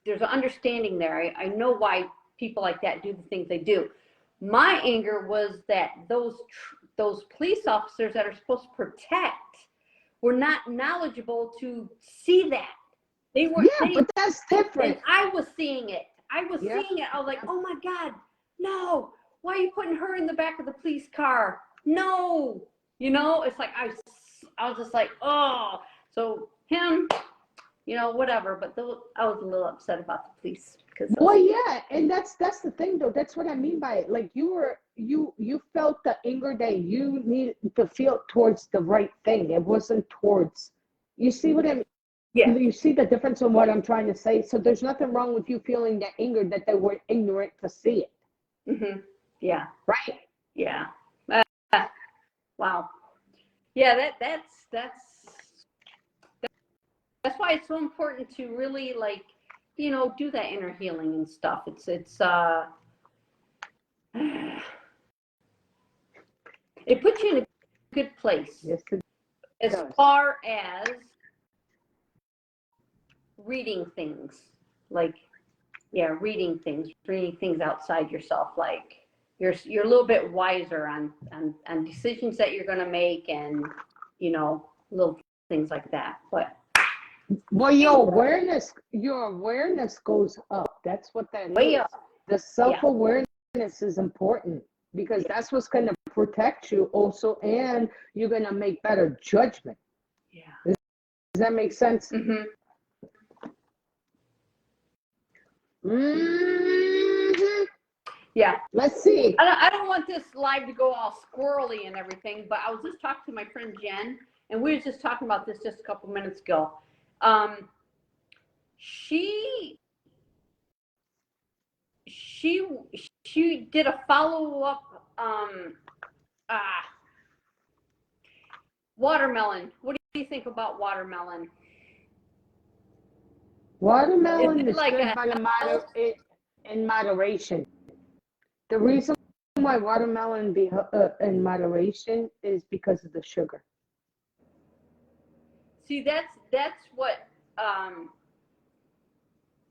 there's an understanding there. I know why people like that do the things they do. My anger was that those police officers that are supposed to protect were not knowledgeable to see that. They were. But that's different. And I was seeing it. I was like, oh my God, no. Why are you putting her in the back of the police car? No. It's like I was just like, oh. So him, whatever. But I was a little upset about the police. And that's the thing, though. That's what I mean by it. Like, you felt the anger that you needed to feel towards the right thing. It wasn't towards, you see what I mean? Yeah. You see the difference in what I'm trying to say? So there's nothing wrong with you feeling that anger, that they were ignorant to see it. Mm-hmm. Yeah. Right? Yeah. Wow. Yeah, that's why it's so important to really, like, do that inner healing and stuff. It puts you in a good place. Yes, it as does. far as reading things, like, reading things outside yourself, like you're a little bit wiser on decisions that you're going to make, and little things like that. But well, your awareness goes up. That's what that way is. up. The self-awareness is important, because that's what's going to protect you also, and you're going to make better judgment. Yeah. Does that make sense? Mm-hmm. Mm-hmm. Yeah. Let's see. I don't want this live to go all squirrely and everything, but I was just talking to my friend Jen, and we were just talking about this just a couple minutes ago. She did a follow-up watermelon. What do you think about watermelon? Watermelon Is it is like good a by the health? in moderation. The reason why watermelon be in moderation is because of the sugar. See, that's what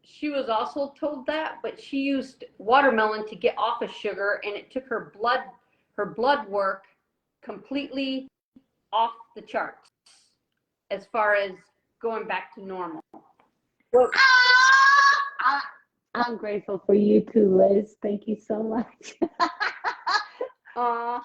she was also told that, but she used watermelon to get off of sugar, and it took her blood work completely off the charts as far as going back to normal. Well, I, I'm grateful for you too, Liz. Thank you so much. uh,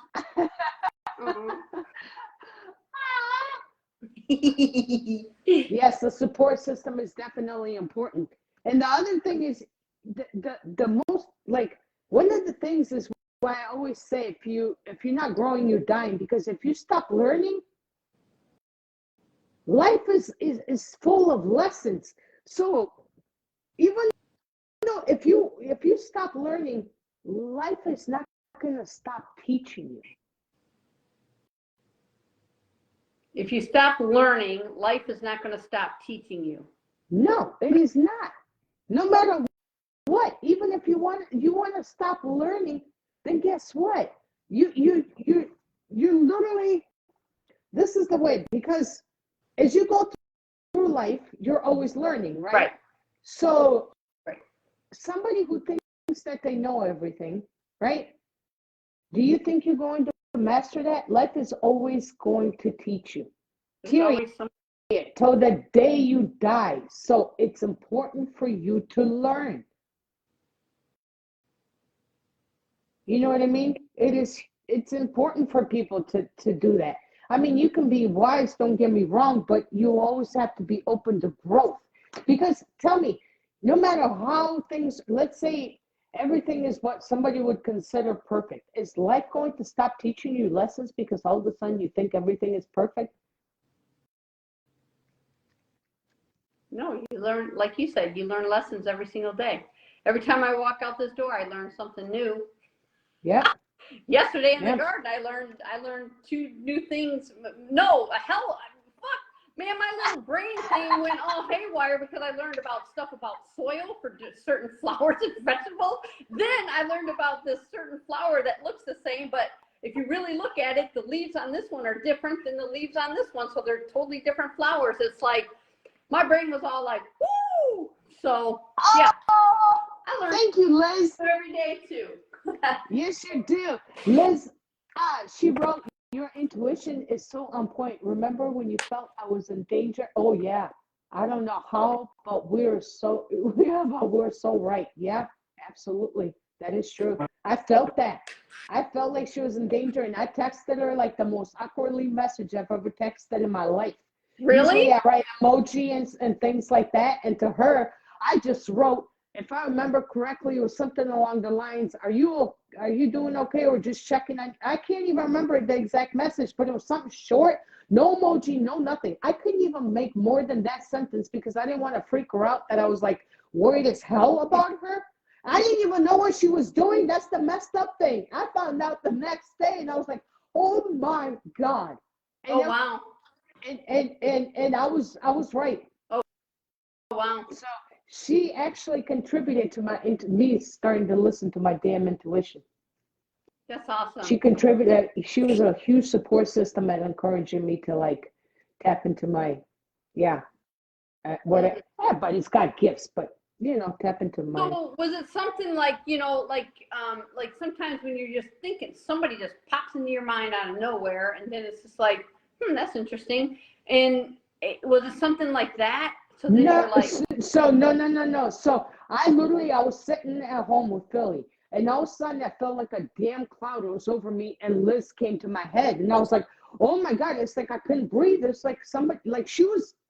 Yes, the support system is definitely important. And the other thing is the most like one of the things is why I always say if you're not growing, you're dying. Because if you stop learning, life is full of lessons. So even though if you stop learning, life is not gonna stop teaching you. if you stop learning, life is not going to stop teaching you. No, it is not. No matter what, even if you want to stop learning, then guess what? You literally, this is the way, because as you go through life, you're always learning, right? Right. So Right. somebody who thinks that they know everything, right? Do you think you're going to master that? Life is always going to teach you. There's Period. always some. Till the day you die. So it's important for you to learn. You know what I mean? It's important for people to do that. I mean, you can be wise, don't get me wrong, but you always have to be open to growth. Because tell me, no matter how things, let's say everything is what somebody would consider perfect, is life going to stop teaching you lessons because all of a sudden you think everything is perfect? No, you learn, like you said, you learn lessons every single day. Every time I walk out this door, I learn something new. Yeah. Yesterday in the Yeah. garden, I learned 2 new things. No, hell, fuck, man, my little brain thing went all haywire because I learned about stuff about soil for certain flowers and vegetables. Then I learned about this certain flower that looks the same, but if you really look at it, the leaves on this one are different than the leaves on this one, so they're totally different flowers. It's like my brain was all like, woo! So yeah, I learn Thank you, Liz. every day too. Yes, you do. Liz, she wrote, your intuition is so on point. Remember when you felt I was in danger? Oh, yeah. I don't know how, but we're so right. Yeah, absolutely. That is true. I felt that. I felt like she was in danger, and I texted her like the most awkwardly message I've ever texted in my life. Really? Usually I write emoji and things like that. And to her, I just wrote, if I remember correctly, it was something along the lines, are you doing okay, or just checking on? I can't even remember the exact message, but it was something short, no emoji, no nothing. I couldn't even make more than that sentence because I didn't want to freak her out, that I was like worried as hell about her. I didn't even know what she was doing. That's the messed up thing. I found out the next day and I was like, oh my God. And Oh wow. and I was right. Oh wow. So she actually contributed to me starting to listen to my damn intuition. That's awesome. She contributed. She was a huge support system at encouraging me to like tap into my, what everybody's got gifts, but tap into my. So was it something like, like sometimes when you're just thinking, somebody just pops into your mind out of nowhere, and then it's just like, that's interesting. And was it something like that? So then No, you're like, so no. So I was sitting at home with Philly, and all of a sudden I felt like a damn cloud was over me, and Liz came to my head, and I was like, oh my God, it's like I couldn't breathe. It's like somebody, like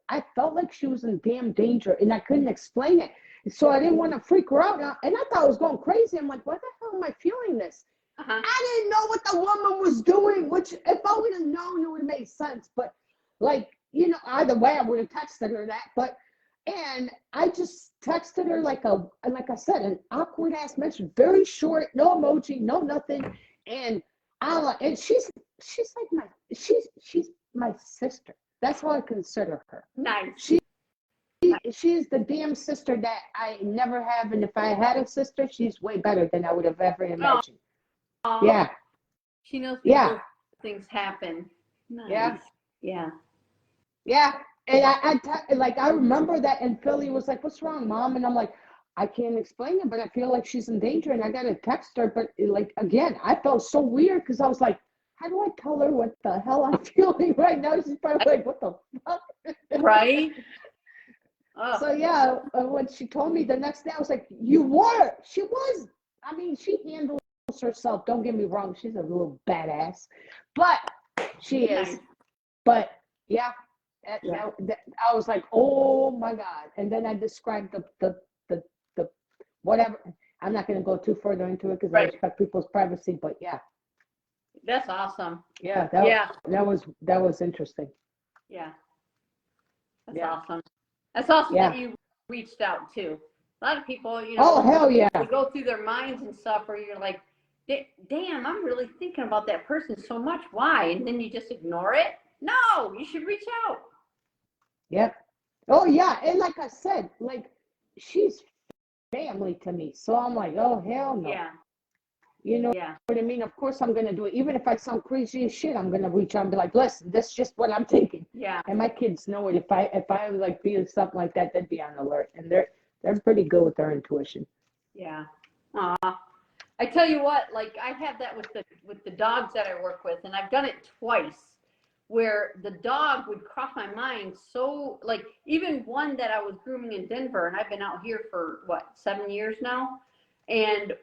I felt like she was in damn danger, and I couldn't explain it. So I didn't want to freak her out, and I thought I was going crazy. I'm like, why the hell am I feeling this? uh-huh. I didn't know what the woman was doing, which if I would have known, it would have made sense. But like, either way, I would have texted her that. And I just texted her like I said, an awkward ass message, very short, no emoji, no nothing. And she's like she's my sister. That's how I consider her. Nice. She's she's the damn sister that I never have, and if I had a sister, she's way better than I would have ever imagined. Oh, Yeah, she knows yeah, before things happen. Nice. yeah, Yeah. yeah. And I remember that, and Philly was like, "What's wrong, Mom?" And I'm like, "I can't explain it, but I feel like she's in danger, and I gotta text her." But like again, I felt so weird because I was like, "How do I tell her what the hell I'm feeling right now?" She's probably like, "What the fuck?" Right? Oh, So yeah, when she told me the next day, I was like, "You were." She was. I mean, she handles herself. Don't get me wrong; she's a little badass, but she is. nice. But yeah, Yeah. I was like, "Oh my God!" And then I described the whatever. I'm not going to go too further into it because I Right. respect people's privacy. But yeah, That's awesome. yeah, Yeah. that was interesting. Yeah. That's Yeah, awesome. That's awesome yeah. that you reached out too. A lot of people, Oh hell yeah. they go through their minds and stuff where you're like, damn, I'm really thinking about that person so much. Why? And then you just ignore it. No, you should reach out. Yep. Oh yeah, and like I said, like she's family to me, so I'm like, oh hell no. Yeah. You know Yeah. what I mean? Of course I'm gonna do it. Even if I sound crazy as shit, I'm gonna reach out and be like, listen, that's just what I'm thinking. Yeah. And my kids know it. If I like feeling something like that, they'd be on alert. And they're pretty good with their intuition. Yeah. I tell you what, like I have that with the dogs that I work with, and I've done it twice, where the dog would cross my mind. So like even one that I was grooming in Denver, and I've been out here for what 7 years now, and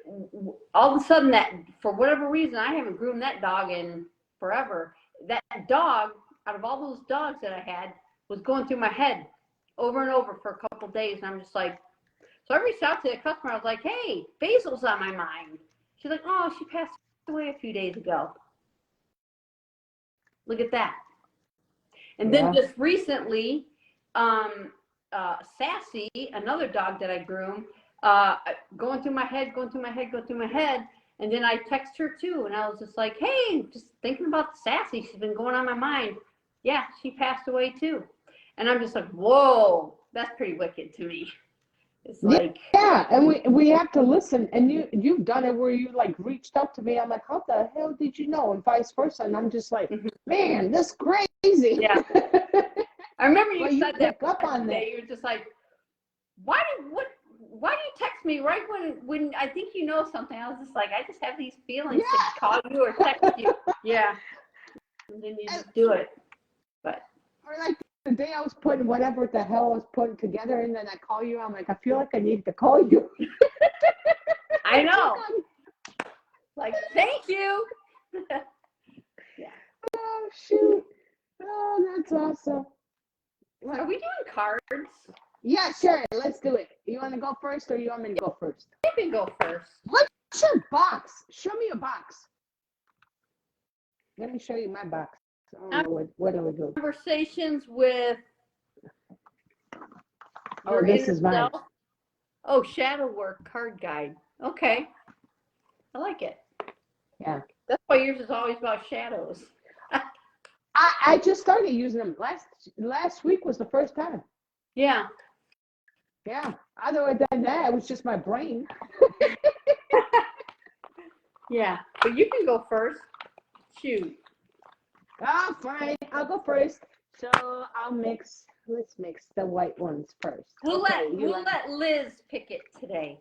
all of a sudden that for whatever reason I haven't groomed that dog in forever. That dog, out of all those dogs that I had, was going through my head over and over for a couple of days, and I'm just like. So I reached out to the customer. I was like, hey, Basil's on my mind. She's like, oh, she passed away a few days ago. Look at that. And then just recently, Sassy, another dog that I groom, going through my head. And then I text her too. And I was just like, hey, just thinking about Sassy. She's been going on my mind. Yeah, she passed away too. And I'm just like, whoa, that's pretty wicked to me. It's like and we have to listen, and you've done it where you like reached out to me. I'm like, how the hell did you know? And vice versa. And I'm just like, man, that's crazy. Yeah. I remember you said that pick up on that. You were just like, why do you text me right when I think you know something? I was just like, I just have these feelings to call you or text you. Yeah. And then you just do it. But or like the day I was putting whatever the hell I was putting together, and then I call you. I'm like, I feel like I need to call you. I know. Like, thank you. Yeah. Oh shoot! Oh, that's awesome. Are we doing cards? Yeah, sure. Let's do it. You want to go first, or you want me to go first? You can go first. What's your box? Show me a box. Let me show you my box. I don't know what do we do? Conversations with. Oh, this is mine. Self. Oh, shadow work card guide. Okay. I like it. Yeah. That's why yours is always about shadows. I just started using them. Last week was the first time. Yeah. Yeah. Other than that, it was just my brain. Yeah. But you can go first. Shoot. Oh, fine. I'll go first. So let's mix the white ones first. We'll let Liz pick it today.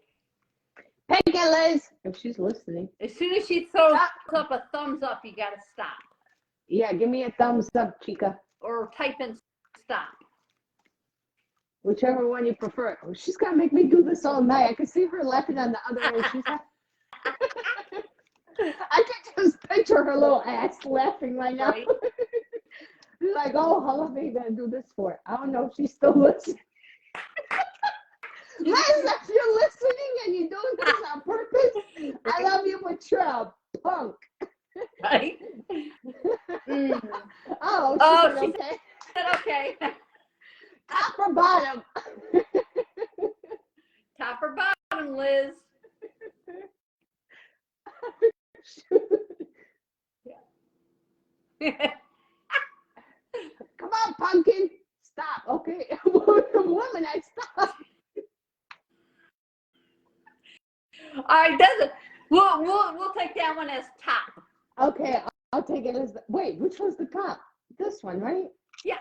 Pick it, Liz. If she's listening. As soon as she throws up a thumbs up, you gotta stop. Yeah, give me a thumbs up, chica. Or type in stop. Whichever one you prefer. Oh, she's gonna make me do this all night. I can see her laughing on the other end. She's I can just picture her little ass laughing right now. Right? Like, oh, how long are you gonna do this for? I don't know if she's still listening. Liz, if you're listening and you're doing this on purpose, I love you, but you're a punk. Right? Oh, she said okay. Top or bottom? Top or bottom, Liz? Come on, pumpkin. Stop. Okay. Woman, All right, doesn't. We'll take that one as top. Okay, I'll take it as wait, which was the top? This one, right? Yeah.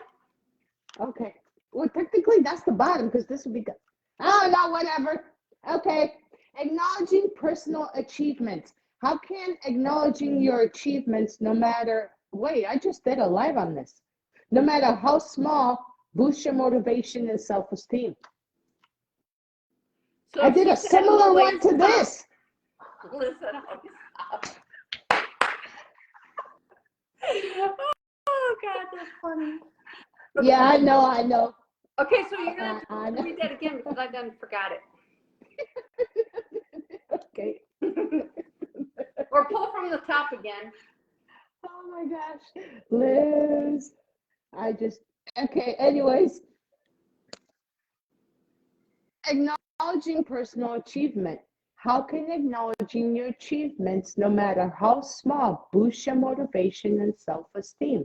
Okay. Well, technically that's the bottom because this would be good. Oh no, whatever. Okay. Acknowledging personal achievements. How can acknowledging your achievements, no matter wait, I just did a live on this. No matter how small, boost your motivation and self-esteem. So I did a similar one to this. Listen, oh God, that's funny. Yeah, I know. Okay, so you're gonna have to read that again because I done forgot it. Okay. Or pull from the top again. Oh my gosh, Liz. Okay, anyways. Acknowledging personal achievement. How can acknowledging your achievements, no matter how small, boost your motivation and self-esteem?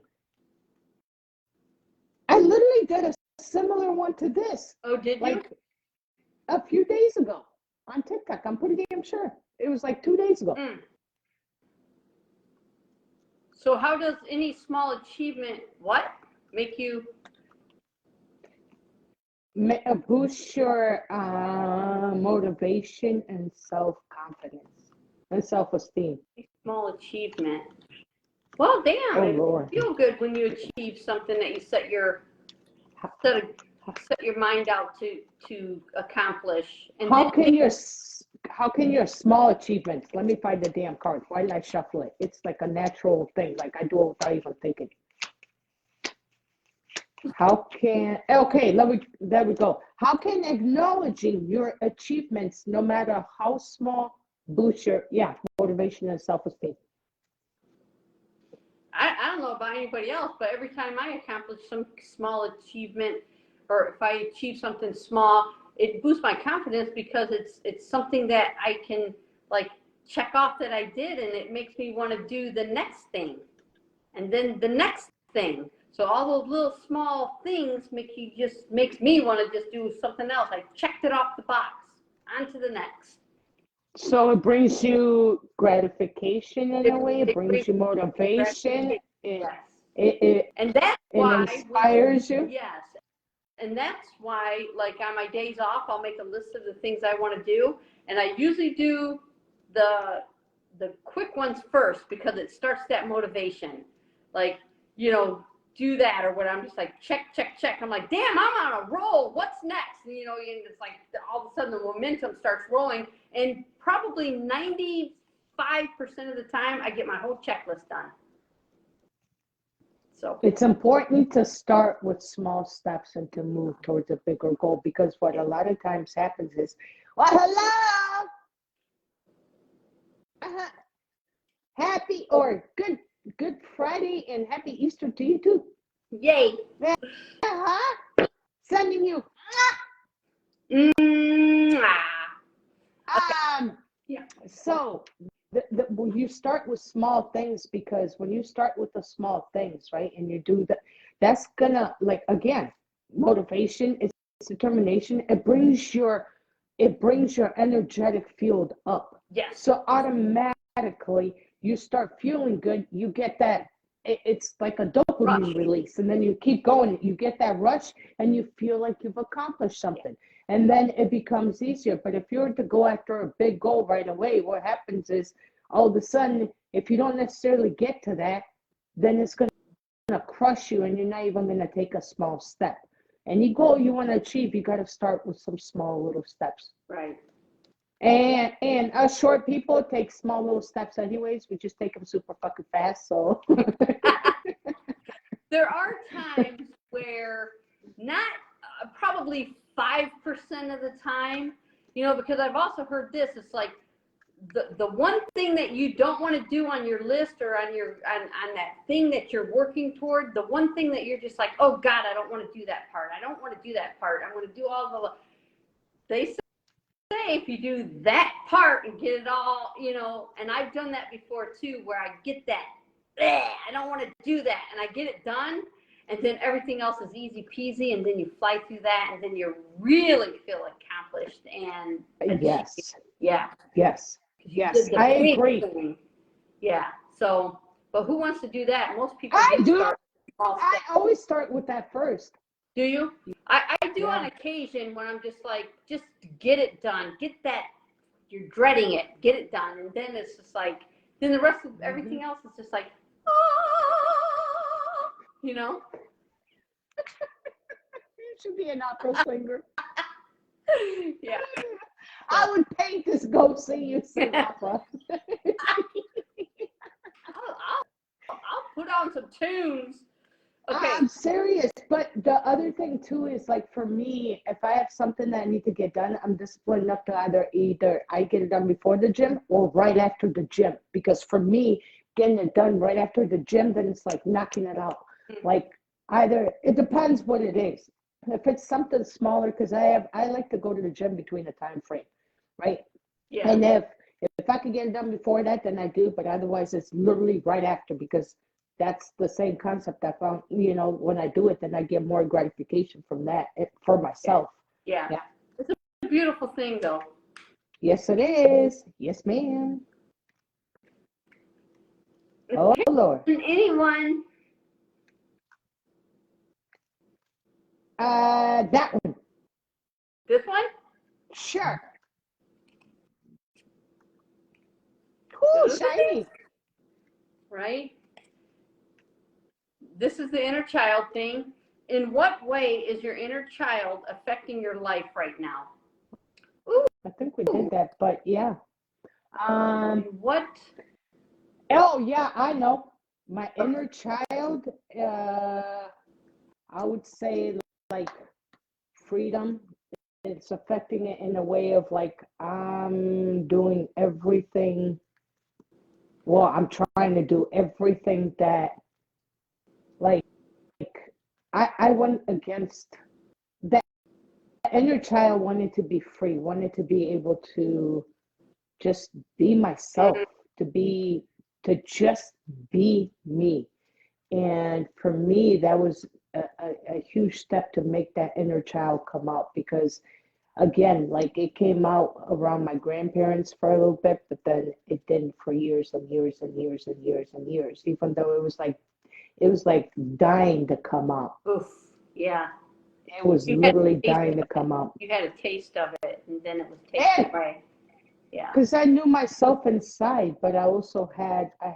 I literally did a similar one to this. Oh, did you? Like a few days ago on TikTok. I'm pretty damn sure. It was like 2 days ago. So how does any small achievement make you Boost your motivation and self-confidence and self-esteem? small achievement? Well, damn, Oh, it Lord. feels good when you achieve something that you set your mind out to accomplish. And how can your small achievements? Let me find the damn card. Why did I shuffle it? It's like a natural thing. Like I do it without even thinking. There we go. How can acknowledging your achievements, no matter how small, boost your motivation and self-esteem? I don't know about anybody else, but every time I accomplish some small achievement, or if I achieve something small, it boosts my confidence because it's something that I can like check off that I did, and it makes me want to do the next thing, and then the next thing. So all those little small things makes me want to just do something else. I checked it off the box. On to the next. So it brings you gratification in a way. It brings you motivation. Yes. It And that's why inspires you. Yes. And that's why, like on my days off, I'll make a list of the things I want to do, and I usually do the quick ones first because it starts that motivation. Like, do that or what. I'm just like check. I'm like, damn, I'm on a roll. What's next? And it's like all of a sudden the momentum starts rolling, and probably 95% of the time I get my whole checklist done. So it's important to start with small steps and to move towards a bigger goal, because what a lot of times happens is, well, hello, happy or good Friday and happy Easter to you too. Yay! Sending you. Yeah. So you start with small things, because when you start with the small things, right, and you do that, that's gonna, like, again, motivation is determination. It brings your energetic field up. Yes. So automatically you start feeling good. You get that. It's like a dopamine release, and then you keep going. You get that rush, and you feel like you've accomplished something, and then it becomes easier. But if you were to go after a big goal right away, what happens is, all of a sudden, if you don't necessarily get to that, then it's going to crush you, and you're not even going to take a small step. Any goal you want to achieve, you got to start with some small little steps. Right. And us short people take small little steps anyways. We just take them super fucking fast. So there are times where not probably 5% of the time, because I've also heard this. It's like the one thing that you don't want to do on your list or on that thing that you're working toward. The one thing that you're just like, oh God, I don't want to do that part. I don't want to do that part. I want to do all the. They say if you do that part and get it all, and I've done that before too, where I get that, I don't want to do that, and I get it done, and then everything else is easy peasy, and then you fly through that, and then you really feel accomplished and Yes. yeah. Yes. You Yes. did the I big agree. thing. Yeah. So, but who wants to do that? Most people I do. start small I steps. always start with that first. Do you? I do Yeah. on occasion when I'm just like, just get it done. Get that, you're dreading it. Get it done. And then it's just like, then the rest of everything else is just like, ah, you know? You should be an opera singer. Yeah. I would pay to go see you sing opera. I'll put on some tunes. Okay. I'm serious, but the other thing too is like for me, if I have something that I need to get done, I'm disciplined enough to either I get it done before the gym or right after the gym. Because for me, getting it done right after the gym, then it's like knocking it out. Like either it depends what it is. If it's something smaller, because I like to go to the gym between the time frame, right? Yeah. And if I could get it done before that, then I do. But otherwise, it's literally right after because that's the same concept I found. When I do it, then I get more gratification from that for myself. Yeah. It's a beautiful thing, though. Yes, it is. Yes, ma'am. Oh, Lord. Anyone? That one. This one? Sure. Cool, shiny. Right? This is the inner child thing. In what way is your inner child affecting your life right now? Ooh. I think we did that, but yeah. What? Oh, yeah, I know. My inner child, I would say like freedom. It's affecting it in a way of like I'm doing everything. Well, I'm trying to do everything that like I went against that inner child wanted to be free, wanted to be able to just be myself, to just be me. And for me, that was a huge step to make that inner child come out because again, like it came out around my grandparents for a little bit, but then it didn't for years and years and years and years and years, even though it was like dying to come out. Oof. Yeah. It was literally dying to come out. You had a taste of it, and then it was taken away. Yeah. Because I knew myself inside, but I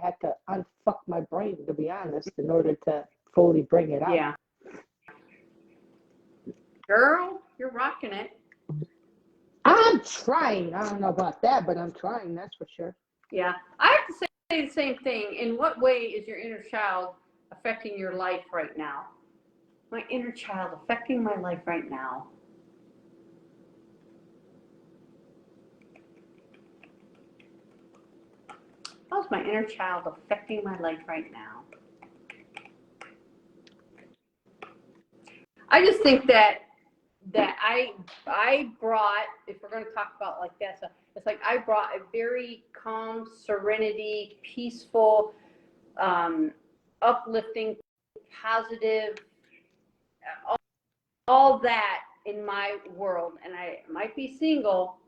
had to unfuck my brain, to be honest, in order to fully bring it out. Yeah. Girl, you're rocking it. I'm trying. I don't know about that, but I'm trying, that's for sure. Yeah. I have to say the same thing. In what way is your inner child affecting your life right now? My inner child affecting my life right now. How's my inner child affecting my life right now? I just think that I brought, if we're going to talk about like that, so it's like I brought a very calm, serenity, peaceful, uplifting, positive, all that in my world. And I might be single,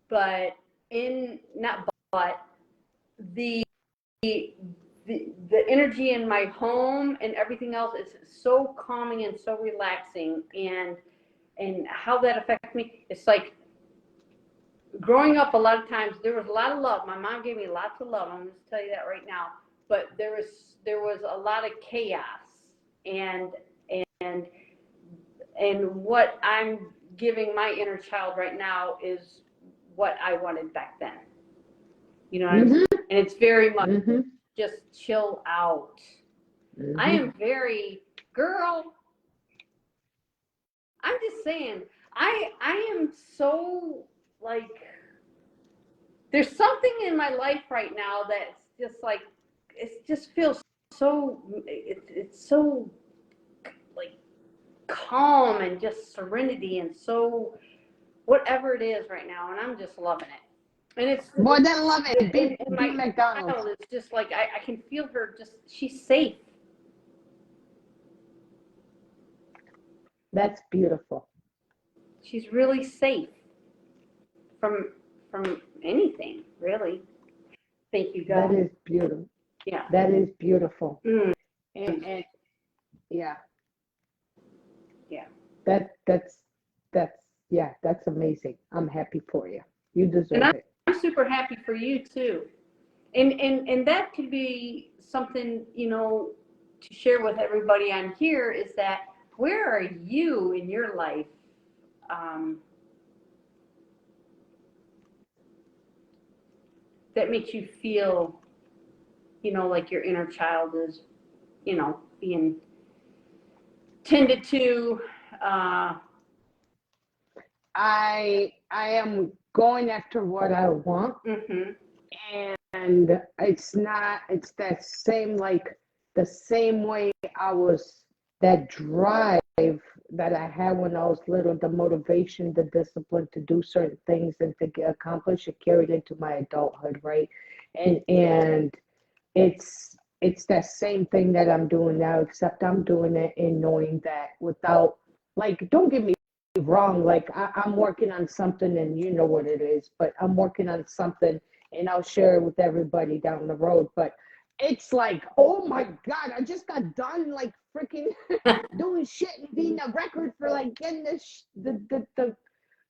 but the energy in my home and everything else is so calming and so relaxing, and how that affects me, it's like growing up, a lot of times there was a lot of love. My mom gave me lots of love. I'm going to tell you that right now. But there was a lot of chaos, and what I'm giving my inner child right now is what I wanted back then. You know what I'm saying? And it's very much just chill out. I am very, girl, I'm just saying, I am so like, there's something in my life right now that's just like, it just feels so, it's so like calm and just serenity and so whatever it is right now, and I'm just loving it. And it's more than love it. Big my McDonald's. child is just like I can feel her. Just she's safe. That's beautiful. She's really safe from anything, really. Thank you, God. That is beautiful. Yeah. That is beautiful. Mm. And yeah. Yeah. That's yeah, that's amazing. I'm happy for you. You deserve it. I'm super happy for you too. And that could be something, you know, to share with everybody on here is that where are you in your life? That makes you feel, you know, like your inner child is, you know, being tended to. I am going after what I want, Mm-hmm. and it's that same, like the same way I was, that drive that I had when I was little, the motivation, the discipline to do certain things and to accomplish it carried into my adulthood, right? And it's that same thing that I'm doing now, except I'm doing it in knowing that without, like, don't get me wrong, like I'm working on something and you know what it is, but I'm working on something and I'll share it with everybody down the road. But it's like, oh my God, I just got done like freaking doing shit and being a record for like getting this, the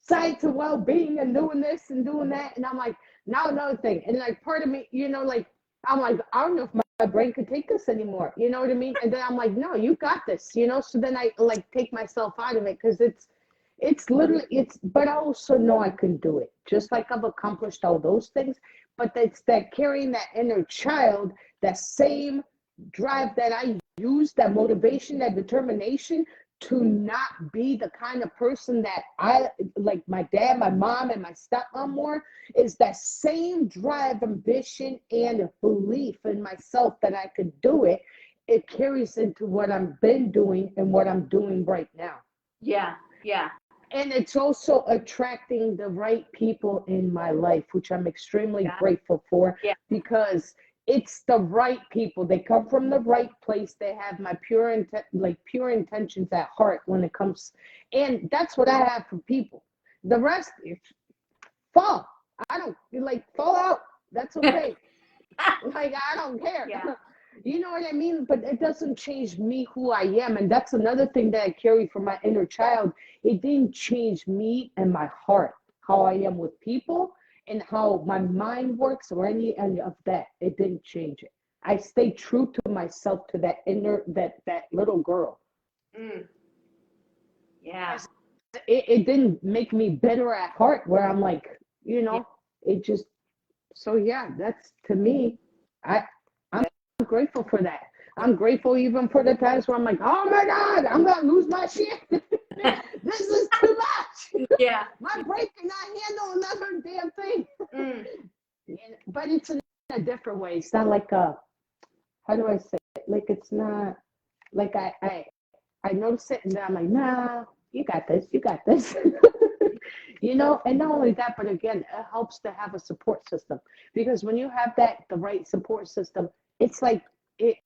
science of well-being and doing this and doing that. And I'm like, now another thing. And like part of me, you know, like, I'm like, I don't know if my brain could take this anymore. You know what I mean? And then I'm like, no, you got this, you know? So then I like take myself out of it because it's literally, but I also know I can do it. Just like I've accomplished all those things, but it's that carrying that inner child, that same drive that I use, that motivation, that determination to not be the kind of person that I, like my dad, my mom, and my stepmom were, is that same drive, ambition, and belief in myself that I could do it. It carries into what I've been doing and what I'm doing right now. Yeah, yeah. And it's also attracting the right people in my life, which I'm extremely grateful for, because it's the right people. They come from the right place. They have my pure intentions at heart when it comes. And that's what I have for people. The rest, fall. I don't like fall out. That's okay. Like, I don't care. Yeah. You know what I mean? But it doesn't change me, who I am. And that's another thing that I carry from my inner child. It didn't change me and my heart, how I am with people and how my mind works or any of that. It didn't change it. I stay true to myself, to that inner, that little girl. Mm. Yeah. It didn't make me bitter at heart where I'm like, you know, it just, so yeah, that's, to me, I'm grateful for that. I'm grateful even for the times where I'm like, oh my God, I'm gonna lose my shit. This is too much. Yeah. My brain cannot handle another damn thing. Mm. But it's in a different way. It's not like a, how do I say it? Like, it's not like I notice it and then I'm like, nah, you got this, you got this. You know, and not only that, but again, it helps to have a support system, because when you have that, the right support system, it's like it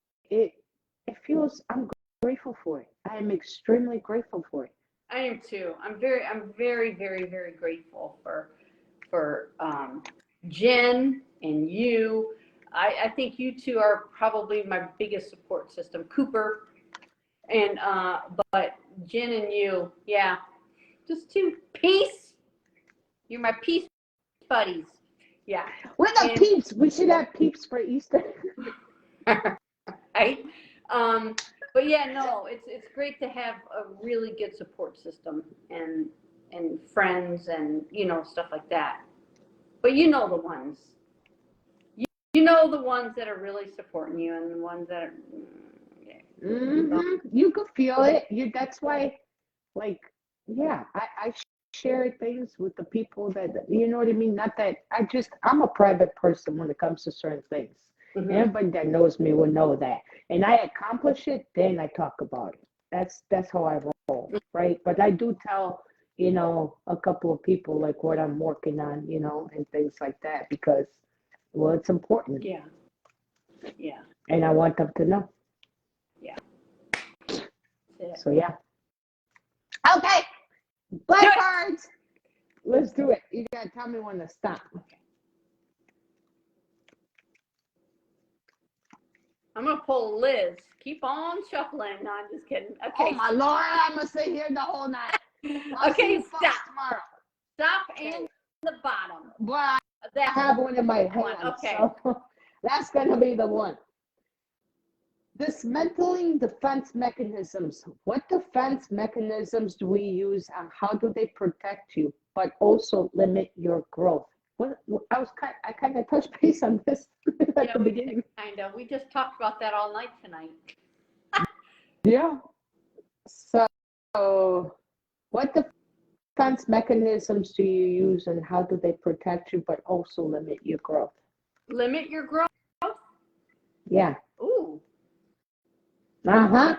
feels, I'm grateful for it. I am extremely grateful for it. I am too. I'm very, very, very grateful for Jen and you. I think you two are probably my biggest support system. Cooper and but Jen and you, yeah, just two peace. You're my peace buddies. Yeah. We're the peeps. We should have peeps for Easter. Right? But yeah, no, it's great to have a really good support system and friends and, you know, stuff like that. But you know the ones. You know the ones that are really supporting you and the ones that are You could feel it. That's why, like, yeah, I share things with the people that, you know what I mean? Not that I'm a private person when it comes to certain things. Mm-hmm. Everybody that knows me will know that. And I accomplish it, then I talk about it. That's how I roll, right? But I do tell, you know, a couple of people like what I'm working on, you know, and things like that, because, well, it's important. Yeah. Yeah. And I want them to know. Yeah. So yeah. Okay, black cards. Let's do it. You gotta tell me when to stop. I'm gonna pull Liz. Keep on shuffling. No, I'm just kidding. Okay. Oh my Lord, I'm gonna sit here the whole night. I'll see Okay, you folks stop. tomorrow. Stop Okay. and the bottom. Well, I That have one in my hand, Okay. so that's gonna be the one. Dismantling defense mechanisms. What defense mechanisms do we use and how do they protect you, but also limit your growth? I kind of touched base on this at the beginning. Kind of. We just talked about that all night tonight. Yeah. So, what defense mechanisms do you use and how do they protect you, but also limit your growth? Limit your growth? Yeah. Ooh. Uh-huh.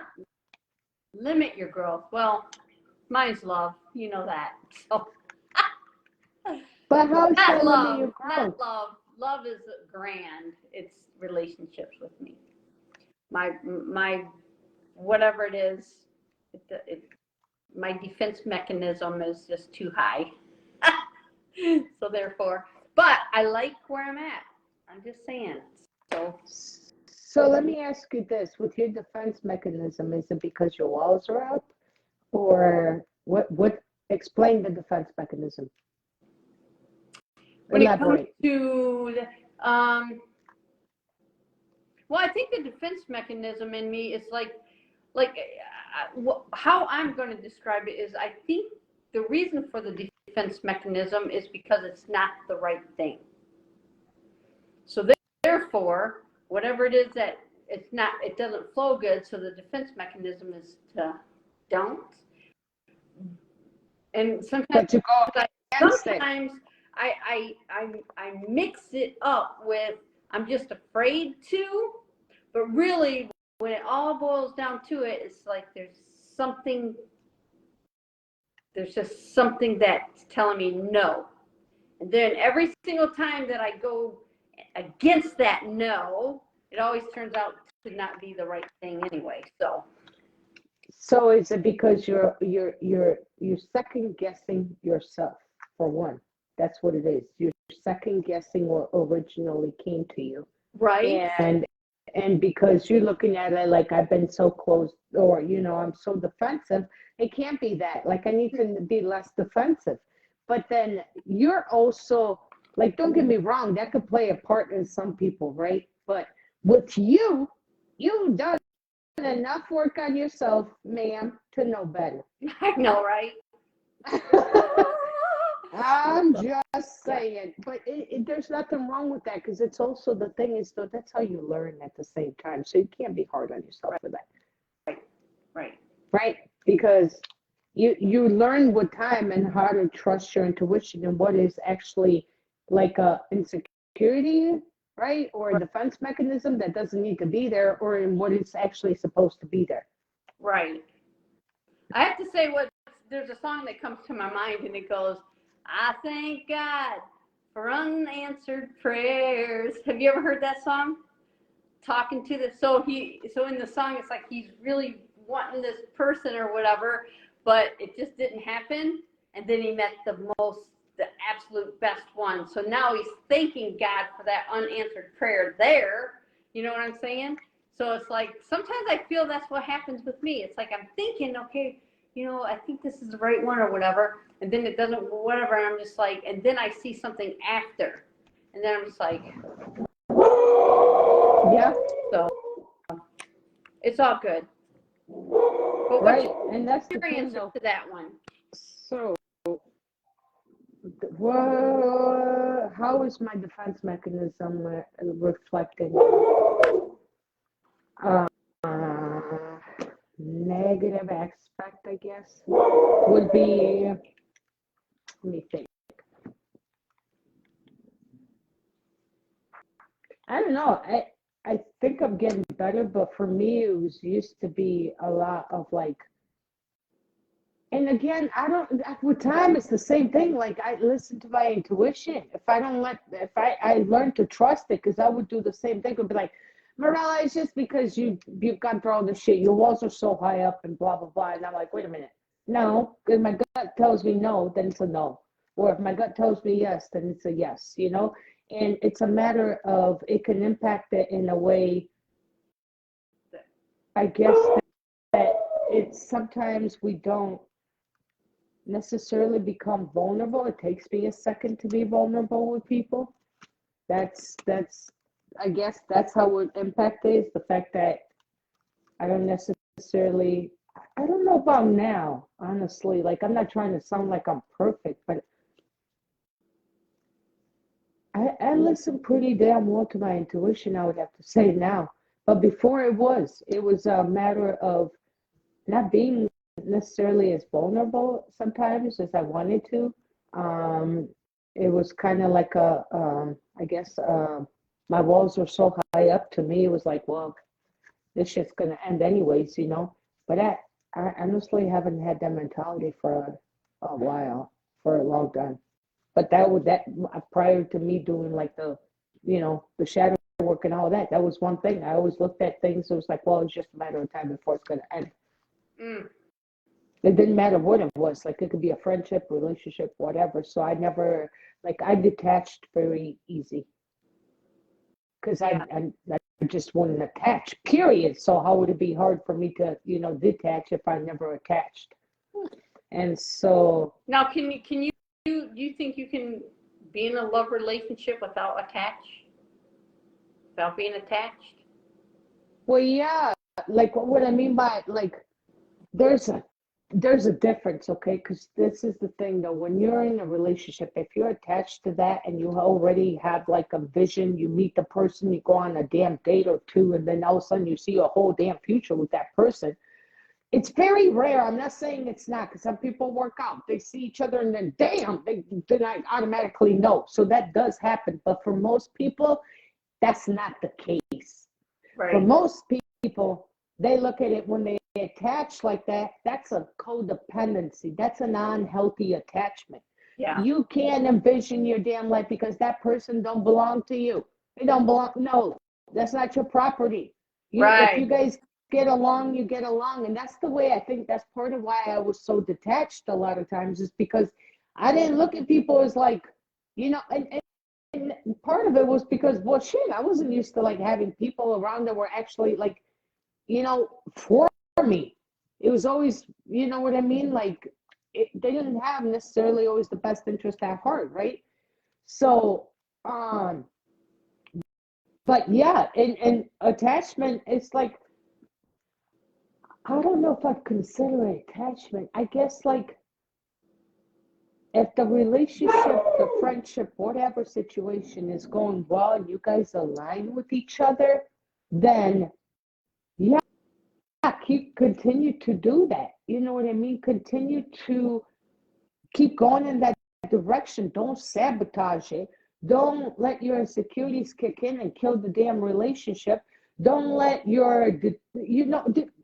Limit your growth. Well, mine's love. You know that. So. But how is that love, limit your growth? not love. Love is grand. It's relationships with me. My whatever it is, my defense mechanism is just too high. So therefore, but I like where I'm at. I'm just saying. So let me ask you this: with your defense mechanism, is it because your walls are up, or what? What? Explain the defense mechanism. When Elaborate. it comes to well, I think the defense mechanism in me is how I'm going to describe it is I think the reason for the defense mechanism is because it's not the right thing. So therefore, whatever it is that it doesn't flow good. So the defense mechanism is to don't. And sometimes, I mix it up with I'm just afraid to, but really when it all boils down to it, it's like there's just something that's telling me no. And then every single time that I go against that no, it always turns out to not be the right thing anyway. So is it because you're second guessing yourself, for one? That's what it is. You're second guessing what originally came to you. Right. And because you're looking at it like I've been so close, or I'm so defensive, it can't be that. Like I need to be less defensive. But then you're also like, don't get me wrong, that could play a part in some people, right? But with you've done enough work on yourself, ma'am, to know better. I know, right? I'm just saying, but there's nothing wrong with that because it's also the thing is though that's how you learn at the same time. So you can't be hard on yourself for that. Right. Because you learn with time and how to trust your intuition and what is actually like a insecurity, right, or a defense mechanism that doesn't need to be there, or in what is actually supposed to be there. Right. I have to say there's a song that comes to my mind and it goes, I thank God for unanswered prayers. Have you ever heard that song? Talking to so in the song it's like he's really wanting this person or whatever, but it just didn't happen. And then he met the absolute best one. So now he's thanking God for that unanswered prayer there. You know what I'm saying? So it's like sometimes I feel that's what happens with me. It's like I'm thinking, okay, I think this is the right one or whatever, and then it doesn't, whatever, and I'm just like, and then I see something after, and then I'm just like, yeah. So it's all good. But right, and that's your answer to that one. So, how is my defense mechanism reflecting? Negative aspect, I guess, would be, let me think. I don't know. I think I'm getting better, but for me, it used to be a lot of like, and again, with time, it's the same thing. Like I listen to my intuition. If I learned to trust it, because I would do the same thing. Would be like, Mirela, it's just because you've gone through all this shit. Your walls are so high up and blah, blah, blah. And I'm like, wait a minute. no, if my gut tells me no, then it's a no. Or if my gut tells me yes, then it's a yes, you know? And it's a matter of, it can impact it in a way, I guess, that it's sometimes we don't necessarily become vulnerable. It takes me a second to be vulnerable with people. That's I guess that's how it impact is the fact that I don't necessarily, I don't know about now, honestly. Like, I'm not trying to sound like I'm perfect, but I listen pretty damn well to my intuition, I would have to say now. But before it was a matter of not being necessarily as vulnerable sometimes as I wanted to. Um, it was kind of like I guess, my walls were so high up to me. It was like, well, this shit's gonna end anyways, you know. But I honestly haven't had that mentality for a while, for a long time. But that prior to me doing like the shadow work and all that, that was one thing. I always looked at things. It was like, well, it's just a matter of time before it's gonna end. Mm. It didn't matter what it was. Like, it could be a friendship, relationship, whatever. So I never, like, I detached very easy because Yeah. I just wouldn't attach, period. So how would it be hard for me to, detach if I never attached? And so, Now, can you do you think you can be in a love relationship without being attached? well, yeah, like what I mean by, like, there's a there's a difference, okay? Because this is the thing, though. When you're in a relationship, if you're attached to that and you already have like a vision, you meet the person, you go on a damn date or two, and then all of a sudden you see a whole damn future with that person. It's very rare. I'm not saying it's not, because some people work out. They see each other and then, damn, they not automatically know. So that does happen. But for most people, that's not the case. For Right. most people, they look at it when they attach like that. That's a codependency. That's an unhealthy attachment. Yeah. You can't envision your damn life because that person don't belong to you. They don't belong. No, that's not your property. If you Right. guys get along, you get along, and that's the way. I think that's part of why I was so detached a lot of times, is because I didn't look at people as like, and part of it was because, well, shit, I wasn't used to like having people around that were actually like, for me. It was always, you know what I mean? Like, they didn't have necessarily always the best interest at heart, right? So, um, but yeah, and attachment, it's like, I don't know if I'd consider it attachment. I guess, like, if the relationship, the friendship, whatever situation is going well and you guys align with each other, then yeah, continue to do that. You know what I mean? Continue to keep going in that direction. Don't sabotage it. Don't let your insecurities kick in and kill the damn relationship. Don't let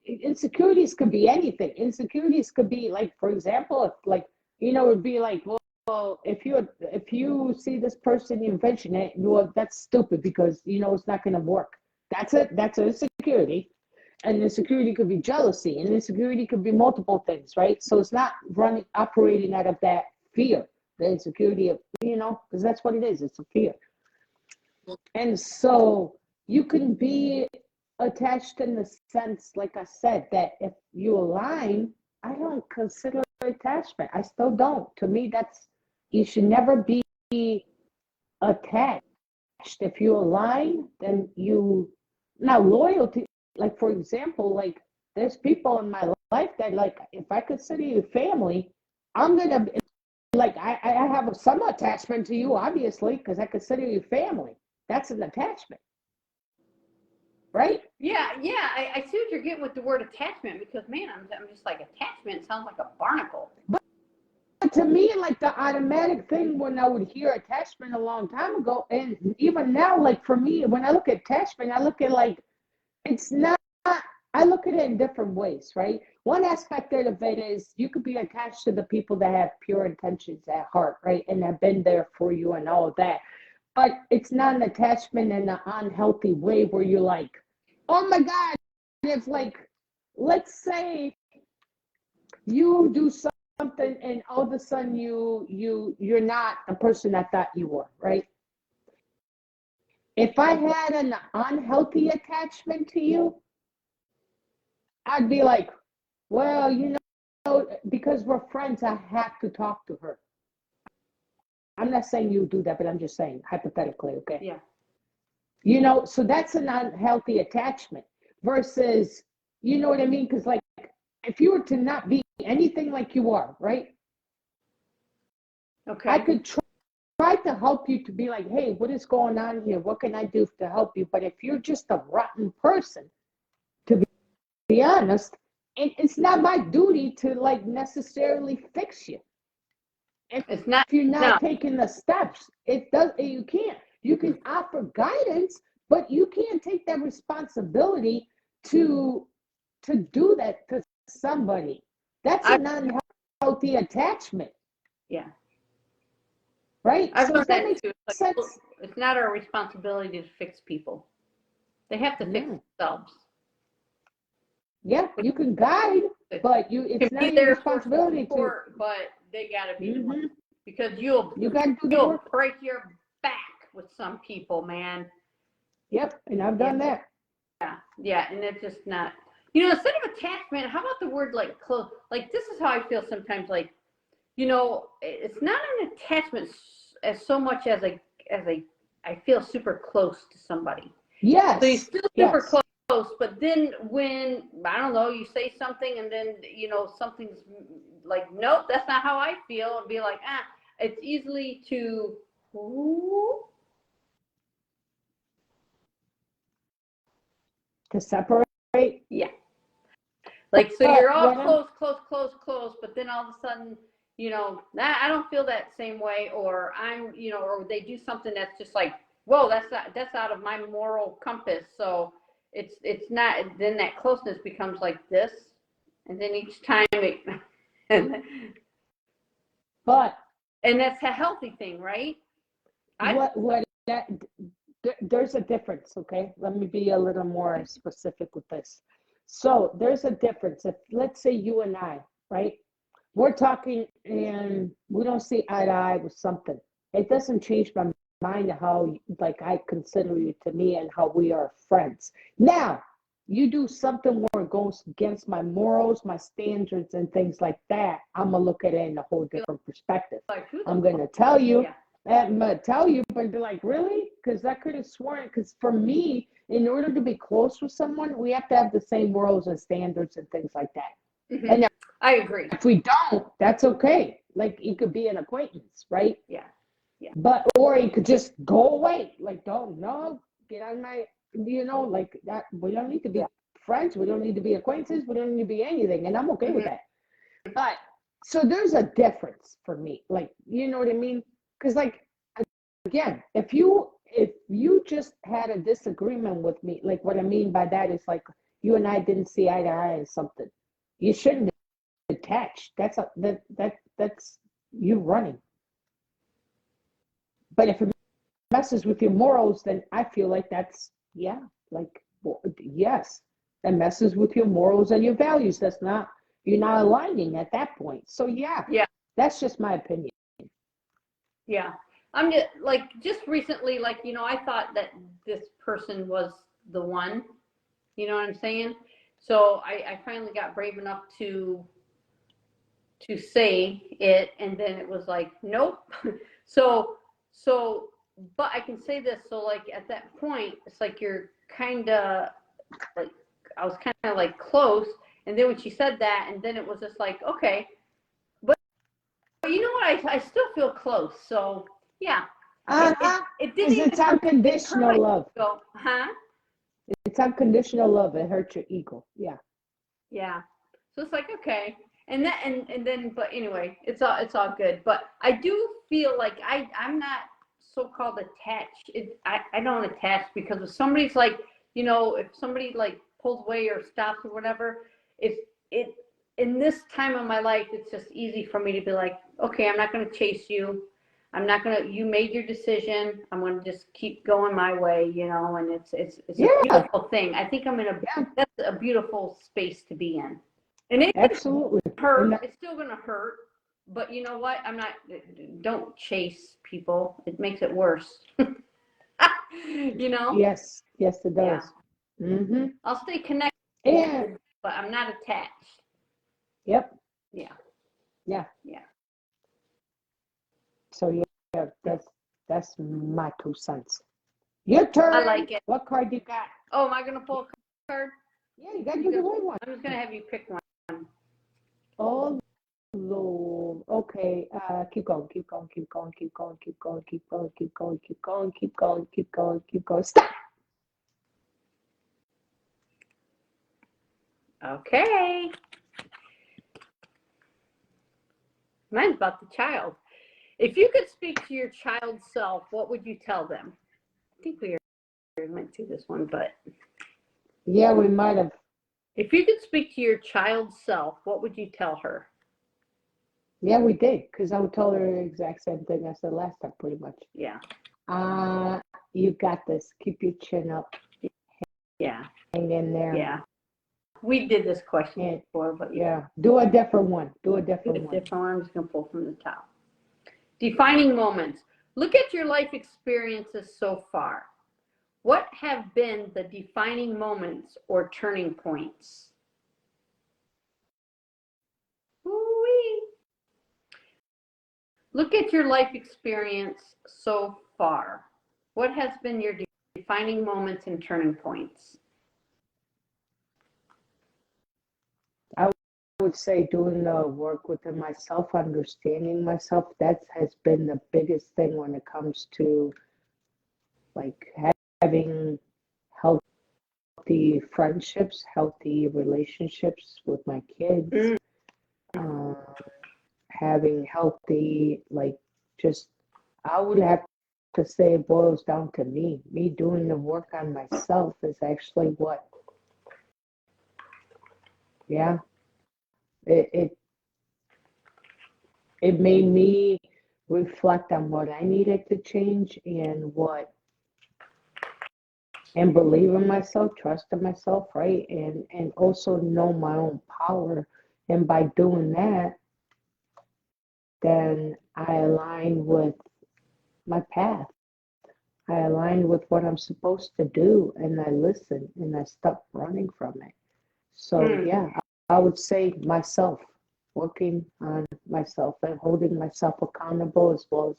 insecurities could be anything. Insecurities could be like, for example, if like, it'd be like, well, if you see this person, you mention it, well, that's stupid because it's not going to work. That's it. That's an insecurity. And insecurity could be jealousy, and insecurity could be multiple things, right? So it's not operating out of that fear, the insecurity of, because that's what it is. It's a fear. And so you can be attached in the sense, like I said, that if you align, I don't consider attachment. I still don't. To me, you should never be attached. If you align, then now loyalty, like, for example, like, there's people in my life that, like, if I consider you family, I'm gonna like, I have some attachment to you, obviously, because I consider you family. That's an attachment, right? Yeah, yeah. I see what you're getting with the word attachment, because man, I'm just like, attachment sounds like a barnacle. But to me, like, the automatic thing when I would hear attachment a long time ago, and even now, like, for me, when I look at attachment, I look at, like, it's not, I look at it in different ways, right? One aspect of it is you could be attached to the people that have pure intentions at heart, right? And have been there for you and all of that. But it's not an attachment in an unhealthy way where you're like, oh my God, if, like, let's say you do something and all of a sudden you're not the person I thought you were, right? If I had an unhealthy attachment to you, I'd be like, well, because we're friends, I have to talk to her. I'm not saying you do that, but I'm just saying hypothetically, okay? Yeah. So that's an unhealthy attachment versus, you know what I mean? Because like, if you were to not be anything like you are, right? Okay. I could try to help you to be like, hey, what is going on here? What can I do to help you? But if you're just a rotten person, to be honest, it's not my duty to like necessarily fix you. It's not. If you're No. not taking the steps, you can't. You can offer guidance, but you can't take that responsibility to do that to somebody. That's an unhealthy attachment. Yeah. Right? I've So learned does that that make too. sense? It's not our responsibility to fix people. They have to fix themselves. Yeah, you can guide, but it's not your responsibility to. But they gotta be the one, because you'll gotta do the work. break your back with some people, man. Yep, and I've done that. Yeah, and it's just not. Instead of attachment, how about the word like close? Like, this is how I feel sometimes. Like, it's not an attachment as so much as I feel super close to somebody. Yes. So you're still super close, but then when, I don't know, you say something and then, something's like, nope, that's not how I feel, and be like, it's easily to separate. Yeah. Like, so you're all close, but then all of a sudden, I don't feel that same way, or or they do something that's just like, whoa, that's out of my moral compass. So it's not. Then that closeness becomes like this, and then each time and that's a healthy thing, right? There's a difference, okay? Let me be a little more specific with this. So there's a difference. If, let's say you and I, right? We're talking and we don't see eye to eye with something. It doesn't change my mind how like I consider you to me and how we are friends. Now, you do something where it goes against my morals, my standards, and things like that, I'm gonna look at it in a whole different perspective. I'm gonna tell you. I'm gonna tell you, but be like, really? Because I could have sworn. Because for me, in order to be close with someone, we have to have the same morals and standards and things like that. Mm-hmm. And I agree. If we don't, that's okay. Like, it could be an acquaintance, right? Yeah. But or it could just go away. Like, get on my, like that. We don't need to be friends. We don't need to be acquaintances. We don't need to be anything, and I'm okay with that. But so there's a difference for me. Like, you know what I mean? Because, like, again, if you just had a disagreement with me, like, what I mean by that is, like, you and I didn't see eye to eye on something, you shouldn't attach. That's you running. But if it messes with your morals, then I feel like that's yes, that messes with your morals and your values. That's not, you're not aligning at that point. So yeah, that's just my opinion. Yeah. I'm just recently, I thought that this person was the one, you know what I'm saying? So I finally got brave enough to say it, and then it was like, nope. So, but I can say this. So, like, at that point, it's like you're kind of like, I was kind of like close, and then when she said that, and then it was just like, okay, but you know what? I still feel close. So yeah, it didn't even. It's unconditional love. Go, It's unconditional love. It hurts your ego. Yeah. Yeah. So it's like, okay. And then, but anyway, it's all good. But I do feel like I'm not so-called attached. I don't attach, because if somebody's like, if somebody like pulls away or stops or whatever, in this time of my life, it's just easy for me to be like, okay, I'm not going to chase you. You made your decision. I'm going to just keep going my way, and it's a beautiful thing. I think that's a beautiful space to be in. And it Absolutely. hurt. It's still going to hurt. But you know what? Don't chase people. It makes it worse. You know? Yes, yes, it Yeah. does. Mm-hmm. I'll stay connected, And but I'm not attached. yep, Yeah. yeah. Yeah. So yeah, that's my 2 cents. Your turn. I like it. What card you got? Oh, am I going to pull a card? Yeah, you got to do the right one. I'm just going to have you pick one. Oh Lord. Okay. Keep going. Keep going. Keep going. Keep going. Keep going. Keep going. Keep going. Keep going. Keep going. Keep going. Keep going. Stop. Okay. Mine's about the child. If you could speak to your child self, what would you tell them? I think we went through this one, but Yeah, we might have. if you could speak to your child self, what would you tell her? Yeah, we did. Because I would tell her the exact same thing I said last time, pretty much. Yeah. You got this. Keep your chin up. Yeah. Hang in there. Yeah. We did this question And, before, but yeah. Do a different one. Do a different one. different one. I'm just going to pull from the top. Defining moments. Look at your life experiences so far. What have been the defining moments or turning points? Ooh-wee. Look at your life experience so far. What has been your defining moments and turning points? I would say doing the work within myself, understanding myself, that has been the biggest thing when it comes to like having healthy friendships, healthy relationships with my kids, um, having healthy, like, just, I would have to say it boils down to me. Me doing the work on myself is actually what, yeah, it it made me reflect on what I needed to change and believe in myself, trust in myself, right? And also know my own power. And by doing that, then I align with my path. I align with what I'm supposed to do, and I listen and I stop running from it. So yeah, I would say myself, working on myself and holding myself accountable as well as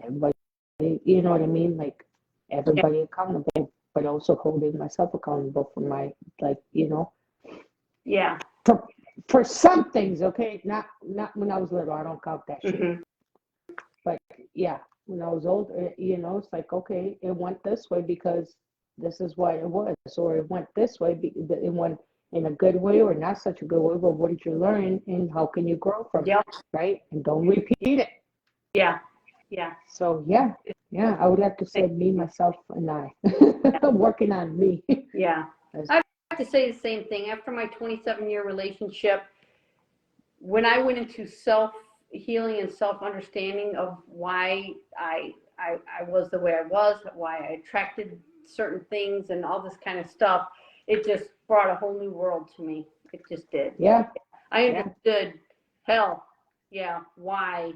everybody, you know what I mean? Like everybody accountable, but also holding myself accountable for my, like, Yeah. for some things, okay? Not when I was little, I don't count that shit. Mm-hmm. But yeah, when I was old, it's like, okay, it went this way because this is what it was, or it went this way, it went in a good way or not such a good way, but what did you learn and how can you grow from it, right? And don't repeat it. Yeah. Yeah. So yeah, I would have to say me, myself, and I. Working on me. Yeah. I have to say the same thing. After my 27-year relationship, when I went into self-healing and self-understanding of why I was the way I was, why I attracted certain things and all this kind of stuff, it just brought a whole new world to me. It just did. Yeah. I understood, why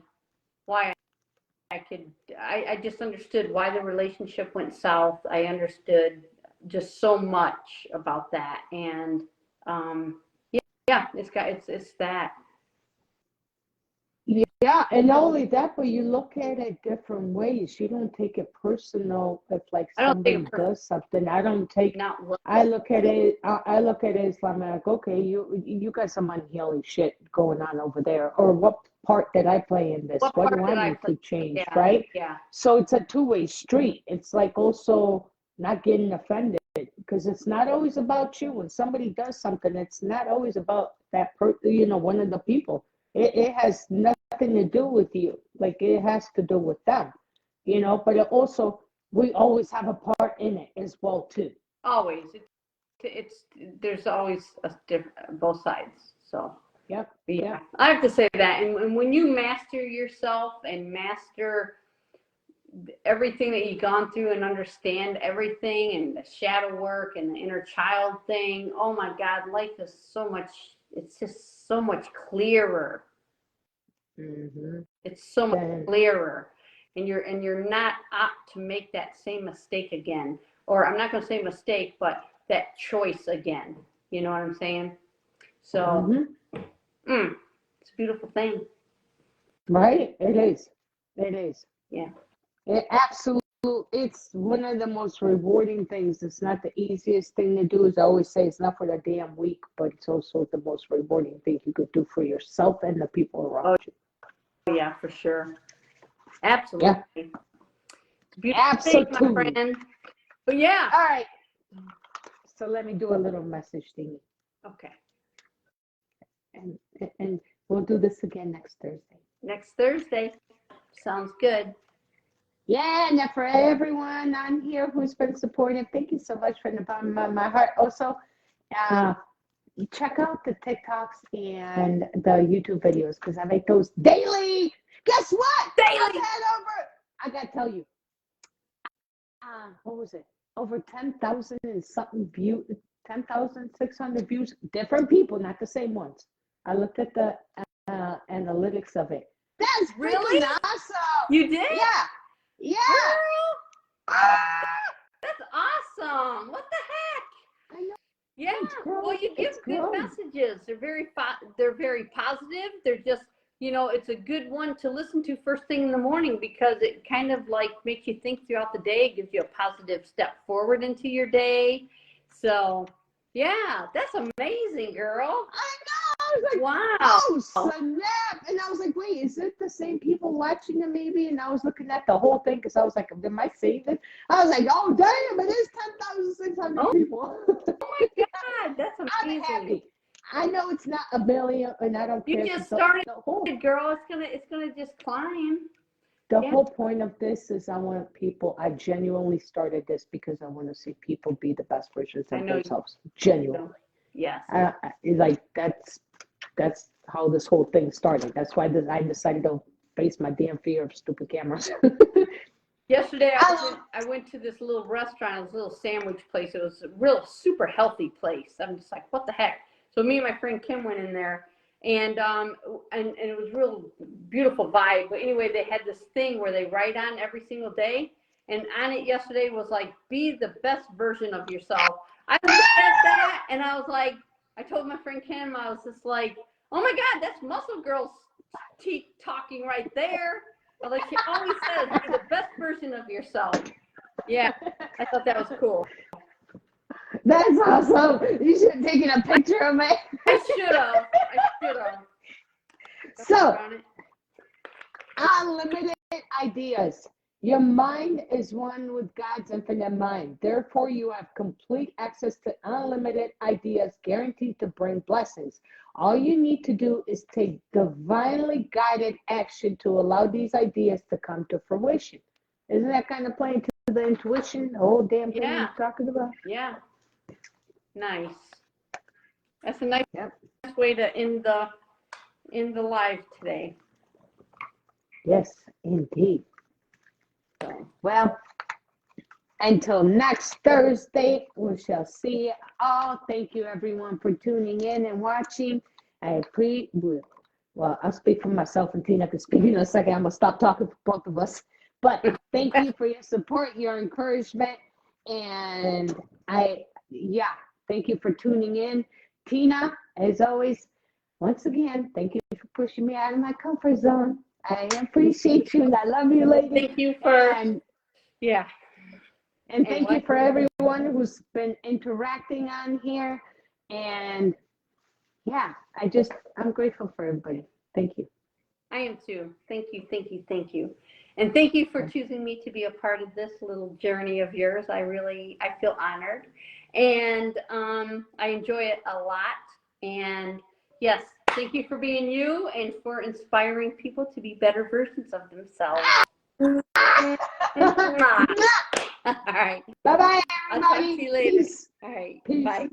I just understood why the relationship went south. I understood just so much about that. And it's that. Yeah, and not only that, but you look at it different ways. You don't take it personal if like somebody does something. I look at it. I look at it as like, okay, you got some unhealing shit going on over there, or what part did I play in this? What do I need to change, right? Yeah. So it's a two-way street. It's like also not getting offended because it's not always about you. When somebody does something, it's not always about that one of the people. It has nothing to do with you. Like it has to do with them, but it also, we always have a part in it as well too. Always. There's always both sides. So Yep. I have to say that. And when you master yourself and master everything that you've gone through and understand everything and the shadow work and the inner child thing, oh my God, life is so much it's just so much clearer. Mm-hmm. It's so much clearer, and you're not apt to make that same mistake again. Or I'm not going to say mistake, but that choice again. You know what I'm saying? So, it's a beautiful thing. Right? It is. It is. Yeah. It absolutely. It's one of the most rewarding things. It's not the easiest thing to do. As I always say, it's not for the damn weak, but it's also the most rewarding thing you could do for yourself and the people around you. Oh, yeah, for sure. Absolutely. Yeah. It's a beautiful thing, my friend. But yeah. All right. So let me do a little message thingy. Okay. And we'll do this again next Thursday. Next Thursday. Sounds good. Yeah, and for everyone on here who's been supportive, thank you so much from the bottom of my heart. Also, check out the TikToks and the YouTube videos because I make those daily. Guess what? Daily. I got to tell you. What was it? Over 10,000 and something views, 10,600 views. Different people, not the same ones. I looked at the analytics of it. That's really awesome. You did? Yeah. Yeah. Girl, that's awesome. What the heck? I know. Yeah. Well, you give good messages. They're very positive. They're just, it's a good one to listen to first thing in the morning because it kind of like makes you think throughout the day. It gives you a positive step forward into your day. So, yeah, that's amazing, girl. I know. I was like, wow. Oh, snap. And I was like, wait, is it the same people watching it maybe? And I was looking at the whole thing because I was like, am I seeing it? I was like, oh, damn, it is 10,600 people. Oh, my God. That's amazing. I'm happy. I know it's not a million, and I don't care. You just started, girl. It's gonna just climb. The whole point of this is I genuinely started this because I want to see people be the best versions of themselves. Genuinely. Yes. Like that's how this whole thing started. That's why I decided to face my damn fear of stupid cameras. Yesterday, I went to this little restaurant, this little sandwich place. It was a real super healthy place. I'm just like, what the heck? So me and my friend Kim went in there, and it was real beautiful vibe. But anyway, they had this thing where they write on every single day, and on it yesterday was like, be the best version of yourself. I looked at that, and I was like, I told my friend Kim, I was just like, oh my God, that's Muscle Girl's talking right there. I was like, she always says, be the best version of yourself. Yeah, I thought that was cool. That's awesome. You should have taken a picture of me. I should have. So, unlimited ideas. Your mind is one with God's infinite mind. Therefore, you have complete access to unlimited ideas guaranteed to bring blessings. All you need to do is take divinely guided action to allow these ideas to come to fruition. Isn't that kind of playing to the intuition, the whole damn thing you're talking about? Yeah. Nice. That's a nice way to end the live today. Yes, indeed. So, well, until next Thursday, we shall see you all. Thank you, everyone, for tuning in and watching. I'll speak for myself, and Tina can speak in a second. I'm going to stop talking for both of us. But thank you for your support, your encouragement, and thank you for tuning in. Tina, as always, once again, thank you for pushing me out of my comfort zone. I appreciate you, and I love you, lady. Thank you for, And thank you for everyone who's been interacting on here. And I'm grateful for everybody. Thank you. I am too. Thank you. And thank you for choosing me to be a part of this little journey of yours. I feel honored. And I enjoy it a lot. And yes, thank you for being you and for inspiring people to be better versions of themselves. All right. Bye-bye, everybody. I'll talk to you later. Peace. All right. Peace. Bye.